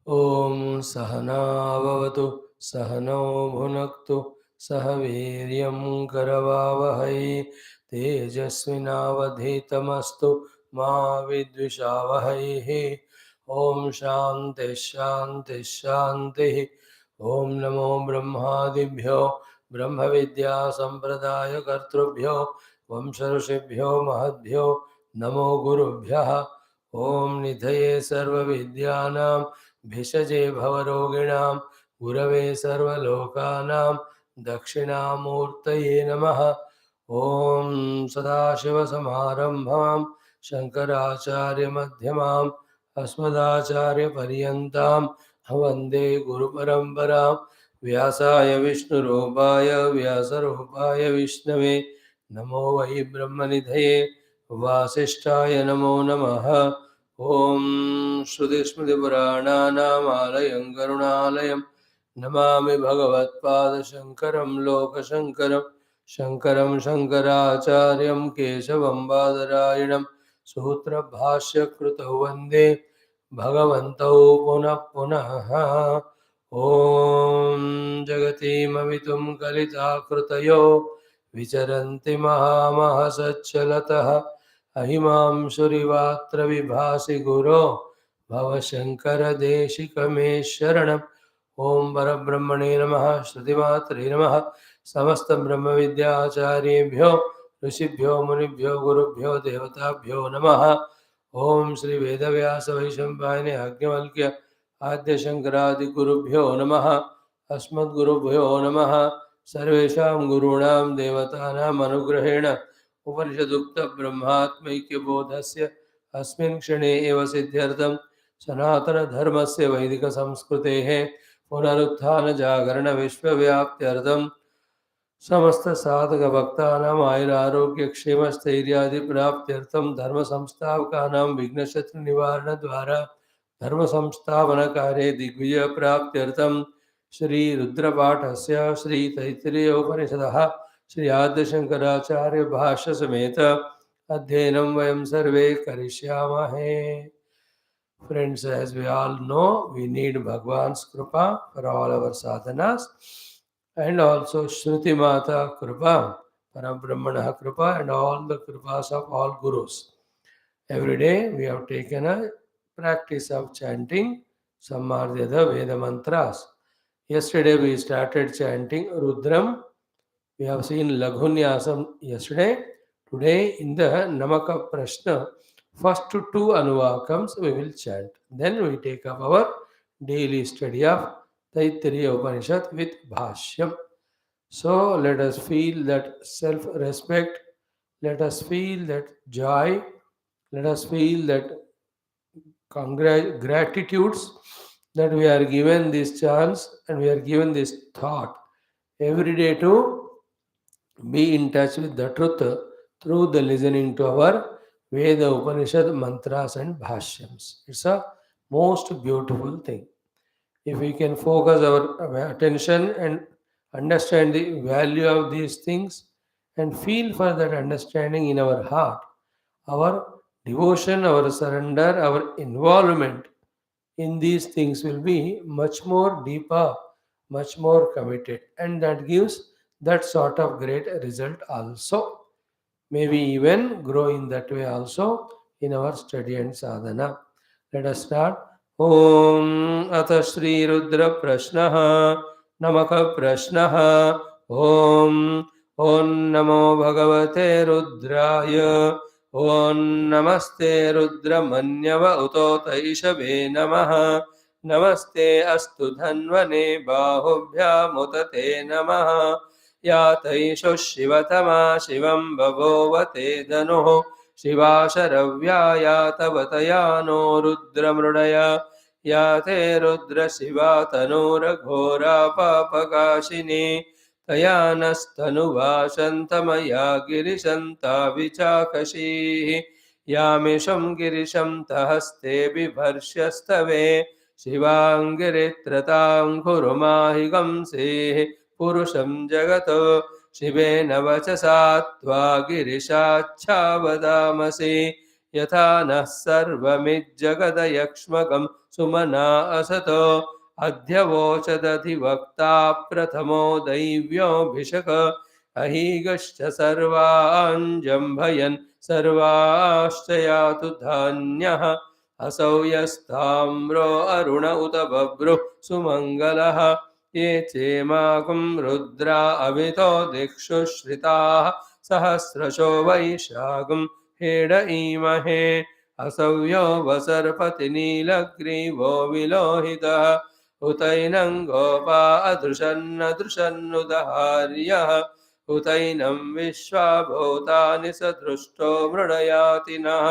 ॐ सहना भवतु सहनौ भुनक्तु सह वीर्यं करवावहै तेजस्विनावधीतमस्तु मा विद्विषावहैः। ॐ शान्ति शान्ति शान्तिः। ॐ नमो ब्रह्मादिभ्यो ब्रह्मविद्या सम्प्रदायकर्तृभ्यो वंशऋषिभ्यो महद्भ्यो नमो गुरुभ्यः। ॐ निधये सर्वविद्यानां भिषजे भवरोगिणां गुरवे सर्वलोकानां दक्षिणामूर्तये नमः। ॐ सदाशिवसमारम्भां शङ्कराचार्यमध्यमाम् अस्मदाचार्यपर्यन्तां वन्दे गुरुपरम्परां। व्यासाय विष्णुरूपाय व्यासरूपाय विष्णवे नमो वै ब्रह्मनिधये वासिष्ठाय नमो नमः। ॐ श्रुतिस्मृतिपुराणानामालयं करुणालयं नमामि भगवत्पादशङ्करं लोकशङ्करं। शङ्करं शङ्कराचार्यं केशवं बादरायणं सूत्रभाष्यकृतौ वन्दे भगवन्तौ पुनः पुनः। ॐ जगतीमवितुं कलिताकृतयो विचरन्ति महामहसच्चलतः अहिमांशुरिवात्र विभासि गुरो भवशङ्करदेशिकमे शरणम्। ॐ परब्रह्मणे नमः। श्रुतिमात्रे नमः। समस्तब्रह्मविद्याचार्येभ्यो ऋषिभ्यो मुनिभ्यो गुरुभ्यो देवताभ्यो नमः। ॐ श्री वेदव्यास वैशम्पायने याज्ञवल्क्य आद्यशङ्करादिगुरुभ्यो नमः। अस्मद्गुरुभ्यो नमः। सर्वेषां गुरूणां देवतानाम् अनुग्रहेण उपनिषदुक्त ब्रह्मात्मैक्यबोधस्य अस्मिन् क्षणे एव सिद्ध्यर्थं सनातनधर्मस्य वैदिकसंस्कृतेः पुनरुत्थानजागरण विश्वव्याप्त्यर्थं समस्तसाधकभक्तानाम् आयुरारोग्यक्षेमस्थैर्यादिप्राप्त्यर्थं धर्मसंस्थापकानां विघ्नशत्रुनिवारणद्वारा धर्मसंस्थापनकार्ये दिग्विजयप्राप्त्यर्थं श्रीरुद्रपाठस्य श्रीतैत्तिरीयोपनिषदः श्री आद्यशंकराचार्य भाष्य समेत अध्ययनं वयं सर्वे करिष्यामहे। Friends, as we all know, we need Bhagwan's Kripa for all our sadhanas and also Shruti Mata Kripa, Parabrahmana Kripa and all the Kripas of all Gurus. Every day we have taken a practice of chanting some or the other Veda mantras. Yesterday we started chanting Rudram. We have seen Laghunyasam yesterday. Today in the Namaka Prashna, first two Anuvakams we will chant. Then we take up our daily study of Taittiriya Upanishad with Bhashyam. So let us feel that self-respect, let us feel that joy, let us feel that gratitudes that we are given this chance and we are given this thought every day to be in touch with the truth through the listening to our Veda Upanishad mantras and bhashyams. It's a most beautiful thing. If we can focus our attention and understand the value of these things and feel for that understanding in our heart, our devotion, our surrender, our involvement in these things will be much more deeper, much more committed, and that gives that sort of great result also. May we even grow in that way also in our study and sadhana. Let us start. Om Atha Shri Rudra Prashnaha Namaka Prashnaha Om Om Namo Bhagavate Rudraya Om Namaste Rudramanyava Utota Ishabe Namaha Namaste Astu Dhanvane Bahubhya Mutate Namaha यातैषो शिवतमा शिवं बभोवते धनुः शिवाशरव्या यातवतयानो रुद्रमृडया याते रुद्रशिवा तनूरघोरा पापकाशिनी तया नस्तनुवाशन्तमया गिरिशन्ता विचाकशीः यामिषं गिरिशं तहस्ते बिभर्ष्यस्तवे शिवाङ्गिरित्रतां कुरुमाहि गंसेः पुरुषं जगतो शिवेन वचसा त्वा गिरिशाच्छा वदामसि यथा नः सर्वमिज्जगदयक्ष्मकं सुमना असतो अध्यवोचदधिवक्ता प्रथमो दैव्योऽभिषक अहीगश्च सर्वान् जम्भयन् सर्वाश्च यातु धान्यः असौ यस्ताम्रो अरुण उत बभ्रुः सुमङ्गलः ये चेमाकुं रुद्रा अवितो दिक्षु श्रिताः सहस्रशो वैशाखं हेड ईमहे असौ यो वसर्पति नीलग्रीवो विलोहितः उतैनं गोपा अदृशन्नदृशन्नुदहार्यः उतैनं विश्वा भूतानि सदृष्टो मृडयाति नः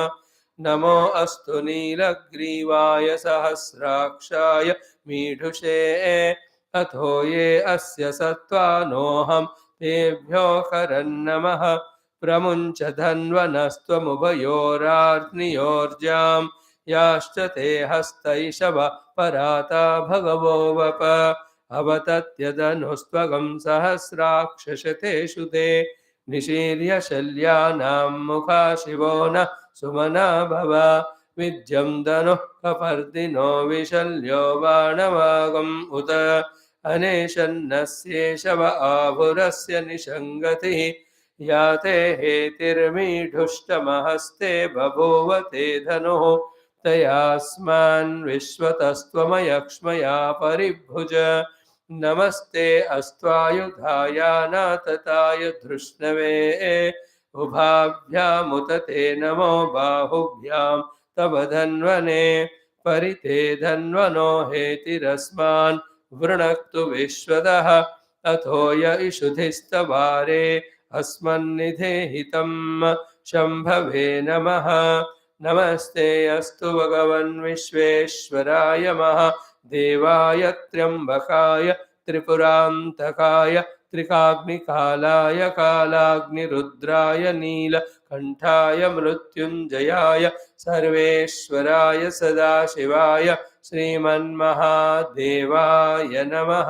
नमो अस्तु नीलग्रीवाय सहस्राक्षाय मीढुषे अथो ये अस्य सत्त्वानोऽहं तेभ्यो करन्नमः प्रमुञ्च धन्वनस्त्वमुभयोरार्त्नियोर्जां याश्च ते हस्तैषव पराता भगवो वप अवतत्यदनुस्त्वगं सहस्राक्षशतेषु ते निशीर्य शल्यानां मुखा शिवो न सुमना भव विद्यं धनुः कपर्दिनो विशल्यो बाणवागम् उत अनेशन्नस्येषव आभुरस्य निषङ्गतिः याते हेतिर्मीढुष्टमहस्ते बभूव ते धनुः तयास्मान् विश्वतस्त्वमयक्ष्मया परिभुज नमस्ते अस्त्वायुधायानातताय धृष्णवे उभाभ्यामुत ते नमो बाहुभ्यां तव धन्वने परिते धन्वनो हेतिरस्मान् वृणक्तु विश्वदः अथो य इषुधिस्तवारे अस्मन्निधेहितं शम्भवे नमः नमस्ते अस्तु भगवन् विश्वेश्वराय महादेवाय त्र्यम्बकाय त्रिपुरान्तकाय त्रिकाग्निकालाय कालाग्निरुद्राय नीलकण्ठाय मृत्युञ्जयाय सर्वेश्वराय सदाशिवाय श्रीमन्महादेवाय नमः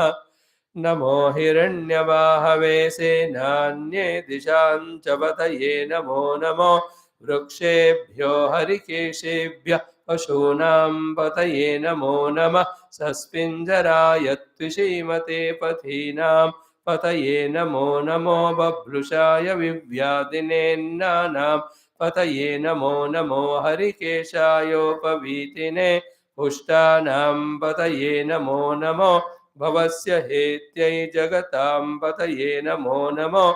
नमो हिरण्यवाहवे सेनान्ये दिशां च पतये नमो नमो वृक्षेभ्यो हरिकेशेभ्यः पशूनां पतये नमो नमः सस्पिञ्जराय त्विषीमते पथीनां पतये नमो नमो बभ्रुषाय विव्याधिनेन्नानां पतये नमो नमो हरिकेशायोपवीतिने पुष्टानां पतये नमो नमो भवस्य हेत्यै जगतां पतये नमो नमो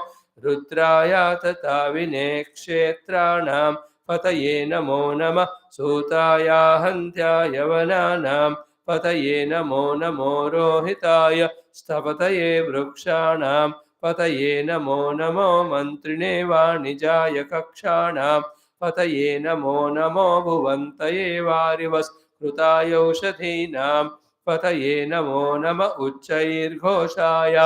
रुद्राय तथा विने क्षेत्राणां पतये नमो नमः सूताय हन्त्याय वनानां पतये नमो नमो रोहिताय स्थपतये वृक्षाणां पतये नमो नमो मन्त्रिणे वाणिजाय कक्षाणां पतये नमो नमो भुवन्तये वारिवस्कृताय औषधीनां पतये नमो नम उच्चैर्घोषाय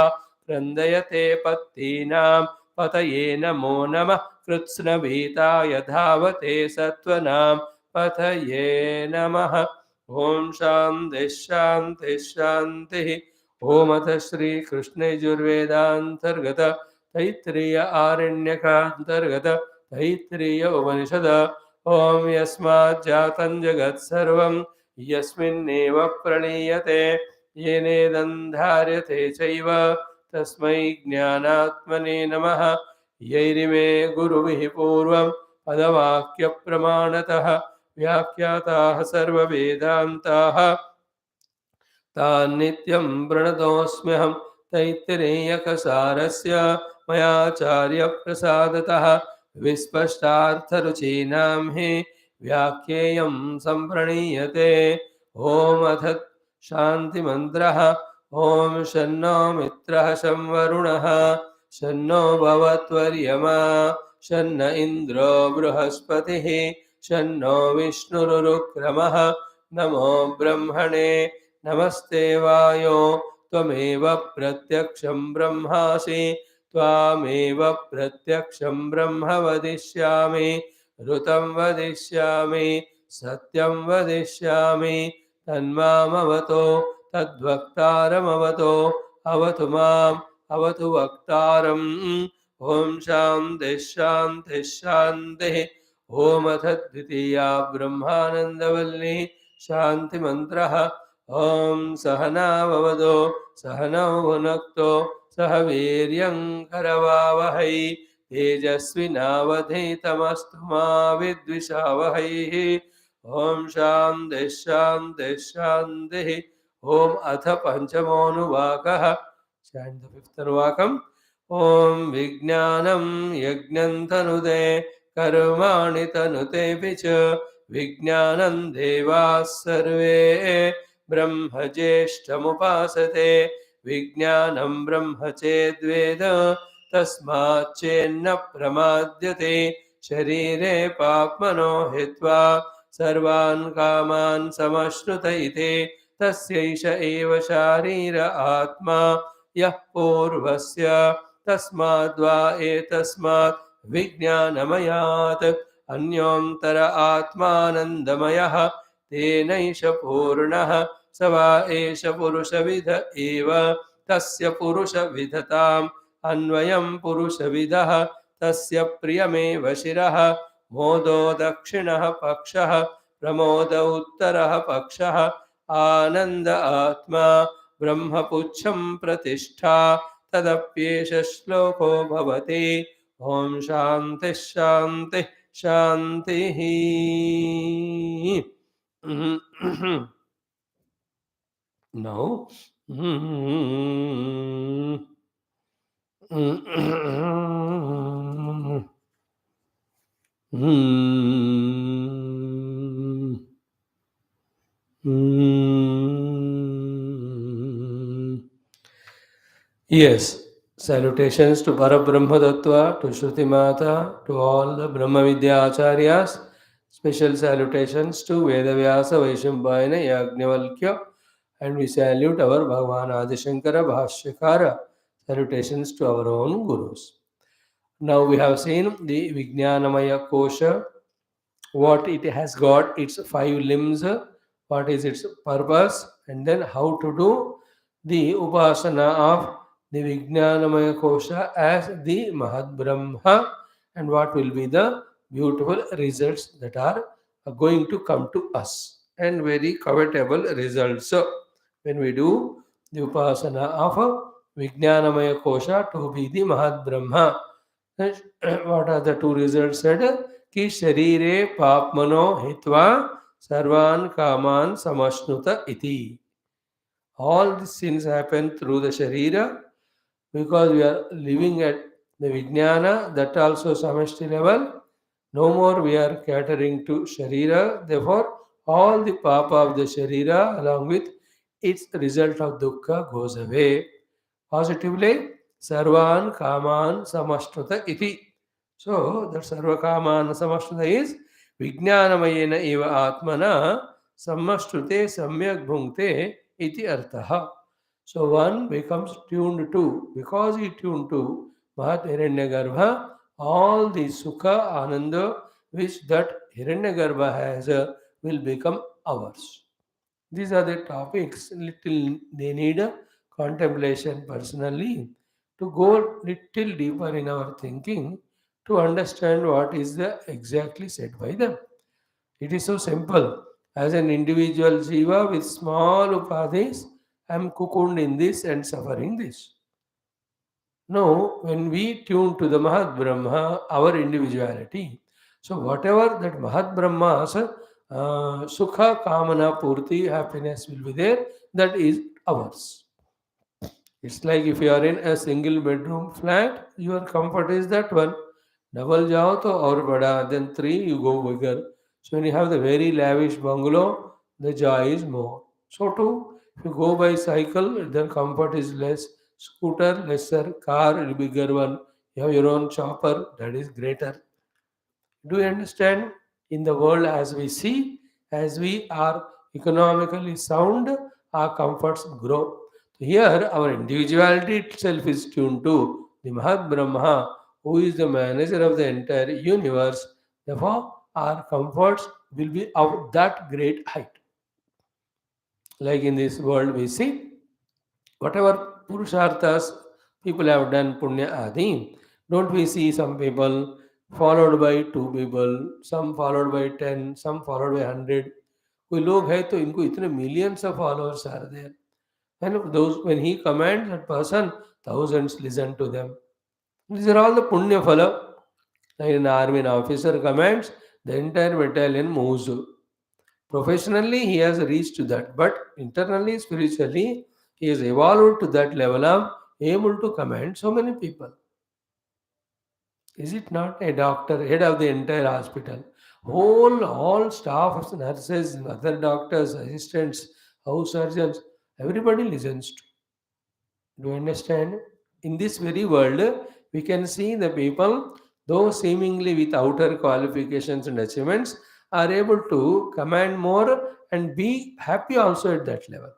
क्रन्दयते पत्तीनां पतये नमो नमः कृत्स्नभीताय धावते सत्त्वनां पतये नमः ॐ शान्तिः शान्तिः शान्तिः ॐ अथ श्रीकृष्णयजुर्वेदान्तर्गत तैत्तिरीय आरण्यकान्तर्गत तैत्तिरीय उपनिषद ॐ यस्मात् जातं जगत् सर्वं यस्मिन्नेव प्रणीयते येनेदन्धार्यते चैव तस्मै ज्ञानात्मने नमः यैरिमे गुरुभिः पूर्वं पदवाक्यप्रमाणतः व्याख्याताः सर्ववेदान्ताः तान् नित्यं प्रणतोऽस्म्यहं तैत्तिरीयकसारस्य मयाचार्यप्रसादतः विस्पष्टार्थरुचीनां हि व्याख्येयं सम्प्रणीयते ॐ अथ शान्तिमन्त्रः ॐ शन्नो मित्रः शं वरुणः शन्नो भवत्वर्यमा शन्न इन्द्रो बृहस्पतिः शन्नो विष्णुरुक्रमः नमो ब्रह्मणे नमस्ते वायो त्वमेव प्रत्यक्षं ब्रह्मासि त्वामेव प्रत्यक्षं ब्रह्म वदिष्यामि ऋतं वदिष्यामि सत्यं वदिष्यामि तन्मामवतो तद्वक्तारमवतो अवतु माम् अवतु वक्तारम् ॐ शान्तिः शान्तिः शान्तिः ओम अथ द्वितीया ब्रह्मानंदवल्ली शांति मंत्रः। ओम सहनाववदो सहनौ भुनक्तो सह वीर्यं करवावहै तेजस्विनावधीतमस्तु मा विद्विषावहैः। ओम शांति शांति शांति। ओम अथ पंचमोऽनुवाकः। Chant the fifth अनुवाकम्। ओम विज्ञानं यज्ञं तनुदे कर्माणि तनुतेऽपि च विज्ञानं देवाः सर्वे ब्रह्मज्येष्ठमुपासते। विज्ञानं ब्रह्म चेद्वेद तस्माच्चेन्न प्रमाद्यते। शरीरे पाप्मनो हित्वा सर्वान् कामान् समश्नुत इति तस्यैष एव शारीर आत्मा यः पूर्वस्य तस्माद्वा एतस्मात् विज्ञानमयात् अन्योन्तर आत्मानन्दमयः तेनैष पूर्णः स वा एष पुरुषविद एव तस्य पुरुषविदताम् अन्वयं पुरुषविदः तस्य प्रियमेव शिरः मोदो दक्षिणः पक्षः प्रमोद उत्तरः पक्षः आनन्द आत्मा ब्रह्मपुच्छं प्रतिष्ठा तदप्येष श्लोको भवति। ओम शांति शांति शांतिः। Now, yes, salutations to Parabrahma Tattva, to Shruti Mata, to all the Brahma Vidya Acharyas. Special salutations to Vedavyasa Vaishambhayana Yagnavalkya, and we salute our Bhagavan Adi Shankara Bhashyakara. Salutations to our own Gurus. Now we have seen the Vijnanamaya Kosha, what it has got, its five limbs, what is its purpose, and then how to do the upasana of the Vijnanamaya Kosha as the Mahad Brahma, and what will be the beautiful results that are going to come to us, and very covetable results. So, when we do the upasana of Vijnanamaya Kosha to be the Mahad Brahma, what are the two results said? कि शरीरे पापमनो हित्वा सर्वान् कामान् समश्नुत इति. All these sins happen through the sharira because we are living at the vijnana, that also samashti level. No more we are catering to sharira. Therefore, all the papa of the sharira along with its result of dukkha goes away. Positively, sarvan kaman samashnuta iti. So, that sarva kaman samashnuta is vijnanamayena eva atmana samashrute samyak bhunkte iti artha. So, one becomes tuned to, because he tuned to Mahat Hiranyagarbha, all the sukha, ananda which that Hiranyagarbha has will become ours. These are the topics, little they need a contemplation personally to go little deeper in our thinking to understand what is the exactly said by them. It is so simple. As an individual jiva with small upadhis, I am cocooned in this and suffering this. No, when we tune to the Mahat Brahma, our individuality, so whatever that Mahat Brahma's Sukha, Kamana, Purti, happiness will be there, that is ours. It's like if you are in a single bedroom flat, your comfort is that one. Double jao to aur bada, then three you go bigger. So when you have the very lavish bungalow, the joy is more. So too, if you go by cycle, then comfort is less. Scooter, lesser. Car, bigger one. You have your own chopper, that is greater. Do you understand? In the world as we see, as we are economically sound, our comforts grow. Here, our individuality itself is tuned to the Mahat Brahma, who is the manager of the entire universe. Therefore, our comforts will be of that great height. Like in this world, we see whatever purusharthas people have done, punya adi. Don't we see some people? followed by two people, some followed by 10, some followed by 100. कोई लोग है तो इनको इतने millions of followers are there. And those when he commands that person, thousands listen to them. These are all the punya phala. Like an army an officer commands, the entire battalion moves. Professionally, he has reached to that, but internally, spiritually, he has evolved to that level of able to command so many people. Is it not a doctor, head of the entire hospital? All staff, nurses, other doctors, assistants, house surgeons, everybody listens to. Do you understand? In this very world, we can see the people, though seemingly with outer qualifications and achievements, are able to command more and be happy also at that level.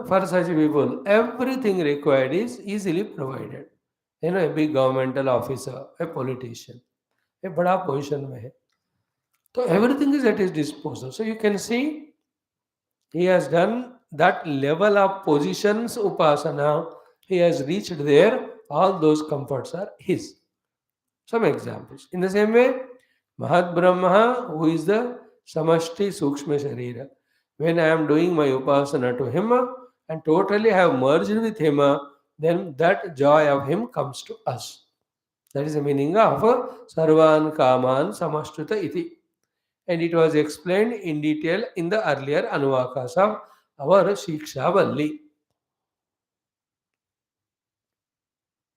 For such people, everything required is easily provided. A big governmental officer, a politician, a बड़ा position में है, तो everything is at his disposal. So you can see he has done that level of positions upasana. He has reached there. All those comforts are his. Some examples. In the same way, Mahat Brahma, who is the Samashti Sukshma Sharira. When I am doing my upasana to him and totally have merged with him, then that joy of him comes to us. That is the meaning of Sarvan Kaman Samashtuta Iti. And it was explained in detail in the earlier Anuvakas of our Shiksha Valli.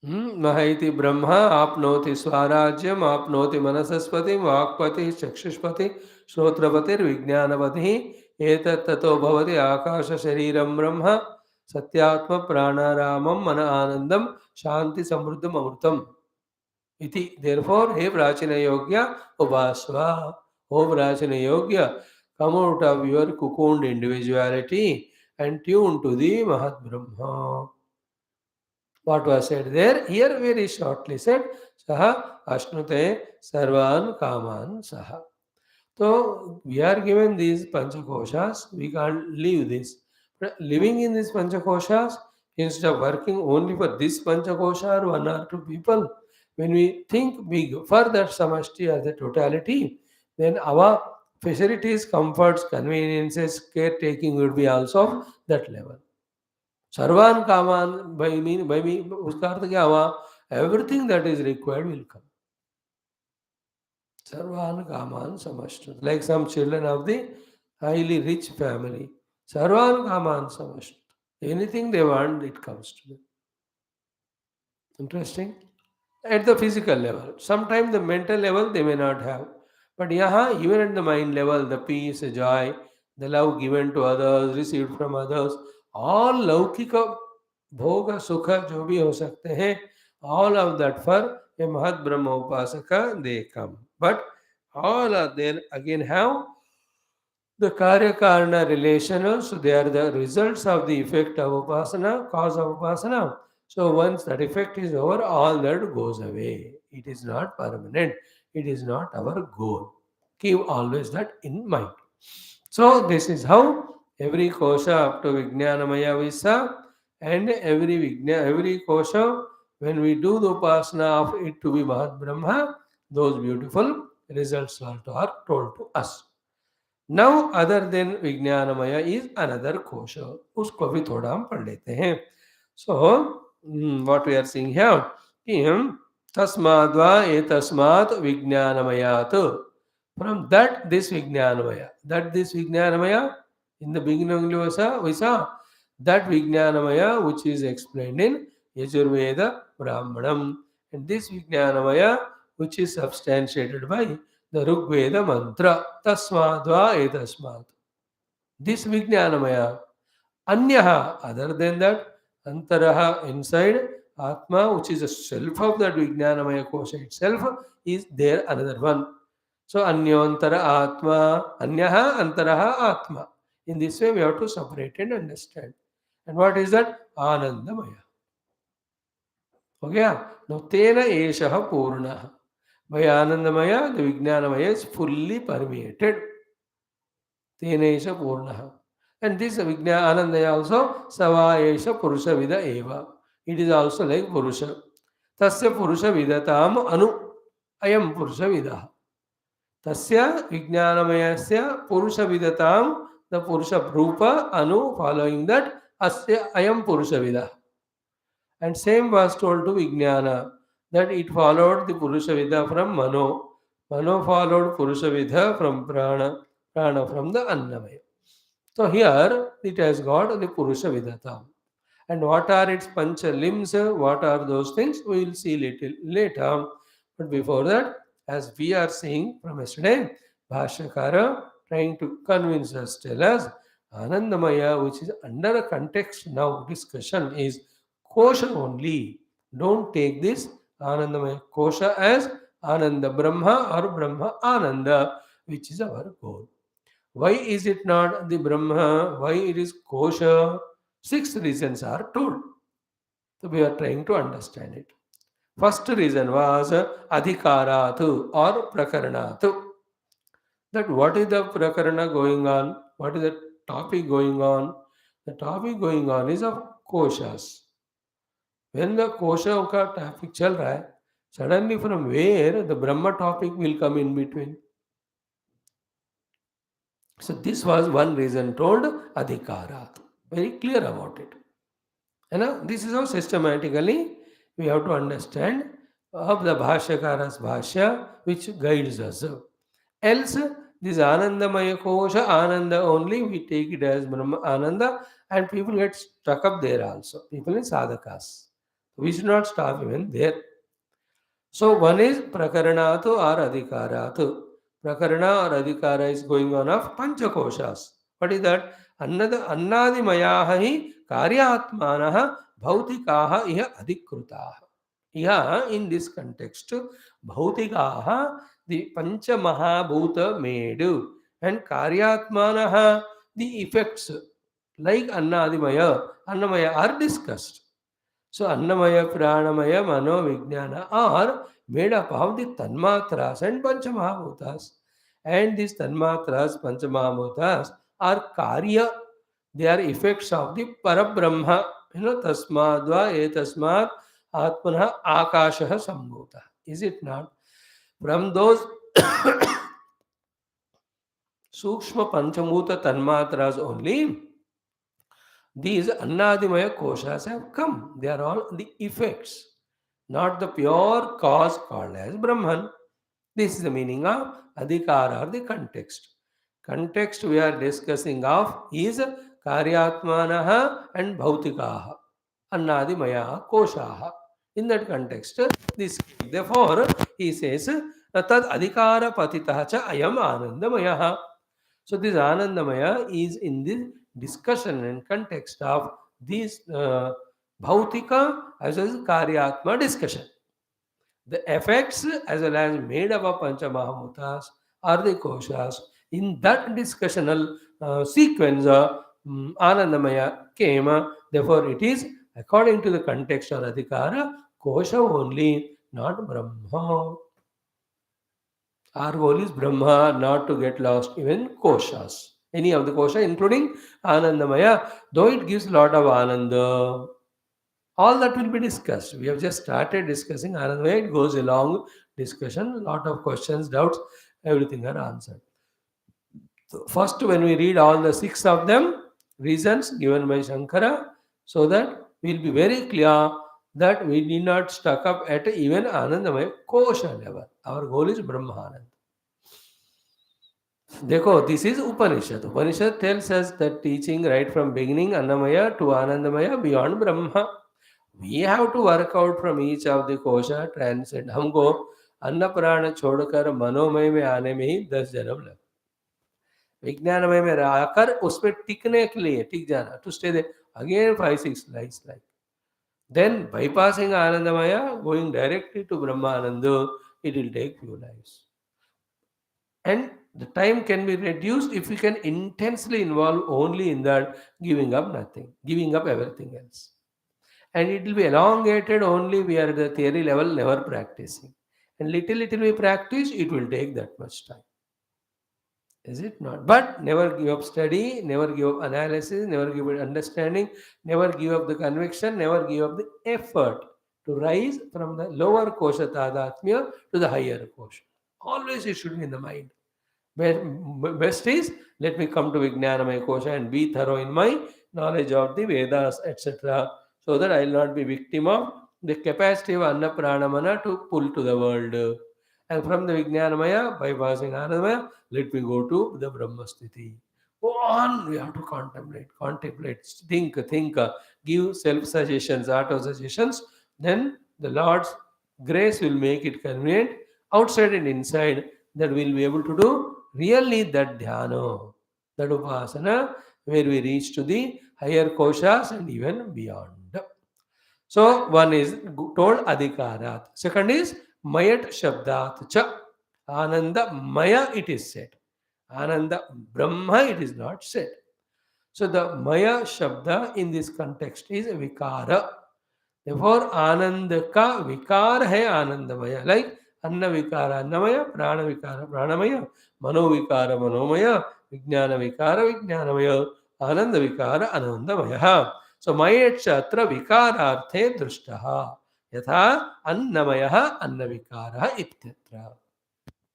महैति Brahma आपनोति स्वराज्यम आपनोति मनसस्पति वाक्पति चक्षुष्पति श्रोत्रपतिर्विज्ञानपति एतत् ततो भवति आकाश शरीरं ब्रह्म सत्यात्म प्राणारामम मन आनंदम शांति समृद्धम अमृतम इति. Therefore, हे प्राचीन योग्य उपासवा, O प्राचीन योग्य, come out of your cocooned individuality and tune to the Mahat Brahma. What was said there? Here very shortly said, Saha Ashnute Sarvan Kaman Saha. So we are given these Panchakoshas, we can't leave this. But living in these Panchakoshas, instead of working only for this Panchakosha or one or two people, when we think big for that Samashti as the totality, then our facilities, comforts, conveniences, caretaking will be also of that level. सर्वान कामान by me उसका अर्थ क्या हुआ? Everything that is required will come. सर्वान कामान समष्ट. Like some children of the highly rich family. सर्वान कामान समष्ट. Anything they want, it comes to them. Interesting. At the physical level. Sometimes the mental level they may not have. But yaha, even at the mind level, the peace, the joy, the love given to others, received from others, all लौकिक भोग सुख जो भी हो सकते हैं, all of that for a Mahat Brahma Upasaka they come. But all are there again have the Karya Karana relational, so they are the results of the effect of Upasana, cause of Upasana. So once that effect is over, all that goes away. It is not permanent. It is not our goal. Keep always that in mind. So this is how every kosha up to Vijnanamaya Visa and every kosha, when we do the upasana of it to be Mahat Brahma, those beautiful results are told to us. Now other than Vijnanamaya is another kosha. उसको भी थोड़ा हम पढ़ लेते हैं. So what we are seeing here, कि तस्माद्वा एतस्मात् विज्ञानमयात्. From that this Vijnanamaya, in the beginning we saw that Vijnanamaya which is explained in Yajurveda Brahmanam, and this Vijnanamaya which is substantiated by the Rigveda mantra Tasmadva etasmat. This Vijnanamaya, Anyaha, other than that, Antaraha, inside, Atma, which is the self of that Vijnanamaya kosha itself, is there another one. So Anyantara Atma, Anyaha Antaraha Atma. In this way we have to separate and understand. And what is that? Anandamaya. Okay? Now Tena Eshaha Purnaha. By Anandamaya, the Vijnanamaya is fully permeated. Tena Esha Purnaha. And this Anandaya also Sava Esha Purusha Vida Eva. It is also like Purusha. Tasya Purusha Vidatam Anu Ayam Purusha Vidah. Tasya Vijnanamayasya Purusha Vidatam, the Purusha Rupa Anu, following that Asya Ayam Purusha Vidah. And same was told to Vijnana, that it followed the Purusha Vidha from Mano. Mano followed Purusha Vidha from Prana, Prana from the Annamaya. So here it has got the Purusha Vidhata. And what are its pancha limbs? What are those things? We will see little later. But before that, as we are seeing from yesterday, Bhashyakara trying to convince us, tell us, Anandamaya, which is under a context now discussion, is kosha only. Don't take this Anandamaya kosha as Ananda Brahma or Brahma Ananda, which is our goal. Why is it not the Brahma? Why it is kosha? Six reasons are told. So we are trying to understand it. First reason was adhikaratu or prakaranatu. That what is the prakarana going on? What is the topic going on? The topic going on is of koshas. When the kosha ka topic chal raha hai, suddenly from where the Brahma topic will come in between. So this was one reason told adhikarat. Very clear about it. This is how systematically we have to understand of the Bhashyakara's Bhashya, which guides us. Else, this Anandamaya Kosha, Ananda only, we take it as Brahma Ananda, and people get stuck up there also. People in sadhakas. We should not stop even there. So one is Prakaranatu or Adhikaratu. Prakarana or Adhikara is going on of Panchakoshas. What is that? Annadimayaha hi karyatmanaha bhautikaha iha adhikrutaha. Here, in this context, bhautikaha, the Pancha Mahabhuta made, and karyatmanaha, the effects, like Annamaya are discussed. So Annamaya, Pranamaya, Mano, Vijnana are made up of the Tanmatras and Panchamahabhutas. And these Tanmatras, Panchamahabhutas are Karya, they are effects of the Parabrahma. Tasmadva etasmat Atmana Akashaha Sambhuta. Is it not? From those Sukshma Panchamutha Tanmatras only, these Annadimaya koshas have come. They are all the effects, not the pure cause called as Brahman. This is the meaning of Adhikara or the context. Context we are discussing of is Karyatmanaha and Bhautikaha, Annadimaya koshaha. In that context, this therefore he says Tad Adhikara Patitaha cha Ayam Anandamaya. So this Anandamaya is in the discussion and context of this Bhautika as well as Karyatma discussion. The effects as well as made up of Panchamahamutas are the koshas. In that discussional sequence, Anandamaya came. Therefore, it is according to the context or Adhikara, kosha only, not Brahma. Our goal is Brahma, not to get lost even koshas. Any of the kosha, including Anandamaya, though it gives lot of Ananda. All that will be discussed. We have just started discussing Anandamaya. It goes a long discussion, lot of questions, doubts, everything are answered. So first, when we read all the six of them, reasons given by Shankara, so that we will be very clear that we need not stuck up at even Anandamaya kosha level. Our goal is Brahmananda. Dekho, this is Upanishad. Upanishad tells us that teaching right from beginning Annamaya to Anandamaya beyond Brahma. We have to work out from each of the kosha transcend. हमको अन्न प्राण छोड़कर मनोमय में आने में ही 10 जन्म लगे. विज्ञानमय में आकर उसमें टिकने के लिए टिक जाना, to stay there again 5-6 lives like. Then bypassing Anandamaya, going directly to Brahmananda, it will take few lives. And the time can be reduced if we can intensely involve only in that, giving up nothing, giving up everything else. And it will be elongated only we are at the theory level, never practicing. And little we practice, it will take that much time. Is it not? But never give up study, never give up analysis, never give up understanding, never give up the conviction, never give up the effort. to rise from the lower kosha tadatmya to the higher kosha. Always it should be in the mind. Best is, let me come to Vijnanamaya Kosha and be thorough in my knowledge of the Vedas, etc., so that I will not be victim of the capacity of Anna Pranamana to pull to the world. And from the Vijnanamaya, bypassing Anandamaya, let me go to the Brahmasthiti. Go on, we have to contemplate, think, give self suggestions, auto suggestions. Then the Lord's grace will make it convenient outside and inside, that we'll be able to do really that dhyana, that upasana, where we reach to the higher koshas and even beyond. So one is told adhikarat. Second is mayat shabdat cha. Ananda maya it is said. Ananda Brahma it is not said. So the maya shabda in this context is vikara. Therefore, Ananda ka vikara hai Anandamaya. Like Anna vikara Annamaya, Prana vikara Pranamaya, Mano vikara Manomaya, Vijnana vikara Vijnanamaya, Ananda vikara Anandamaya. So, Mayet Atra vikararthe drushtaha. Yatha Annamaya Anna vikara ityatra.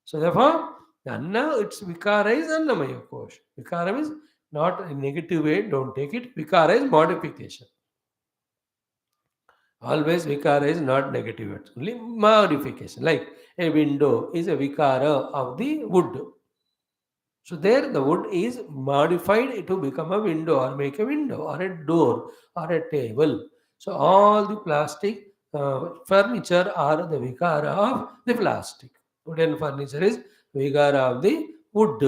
So, therefore, Anna, its vikara is Annamaya kosh. Vikara means not in negative way, don't take it. Vikara is modification. Always vikara is not negative, it's only modification. Like a window is a vikara of the wood. So there the wood is modified to become a window or make a window or a door or a table. So all the plastic furniture are the vikara of the plastic. Wooden furniture is vikara of the wood.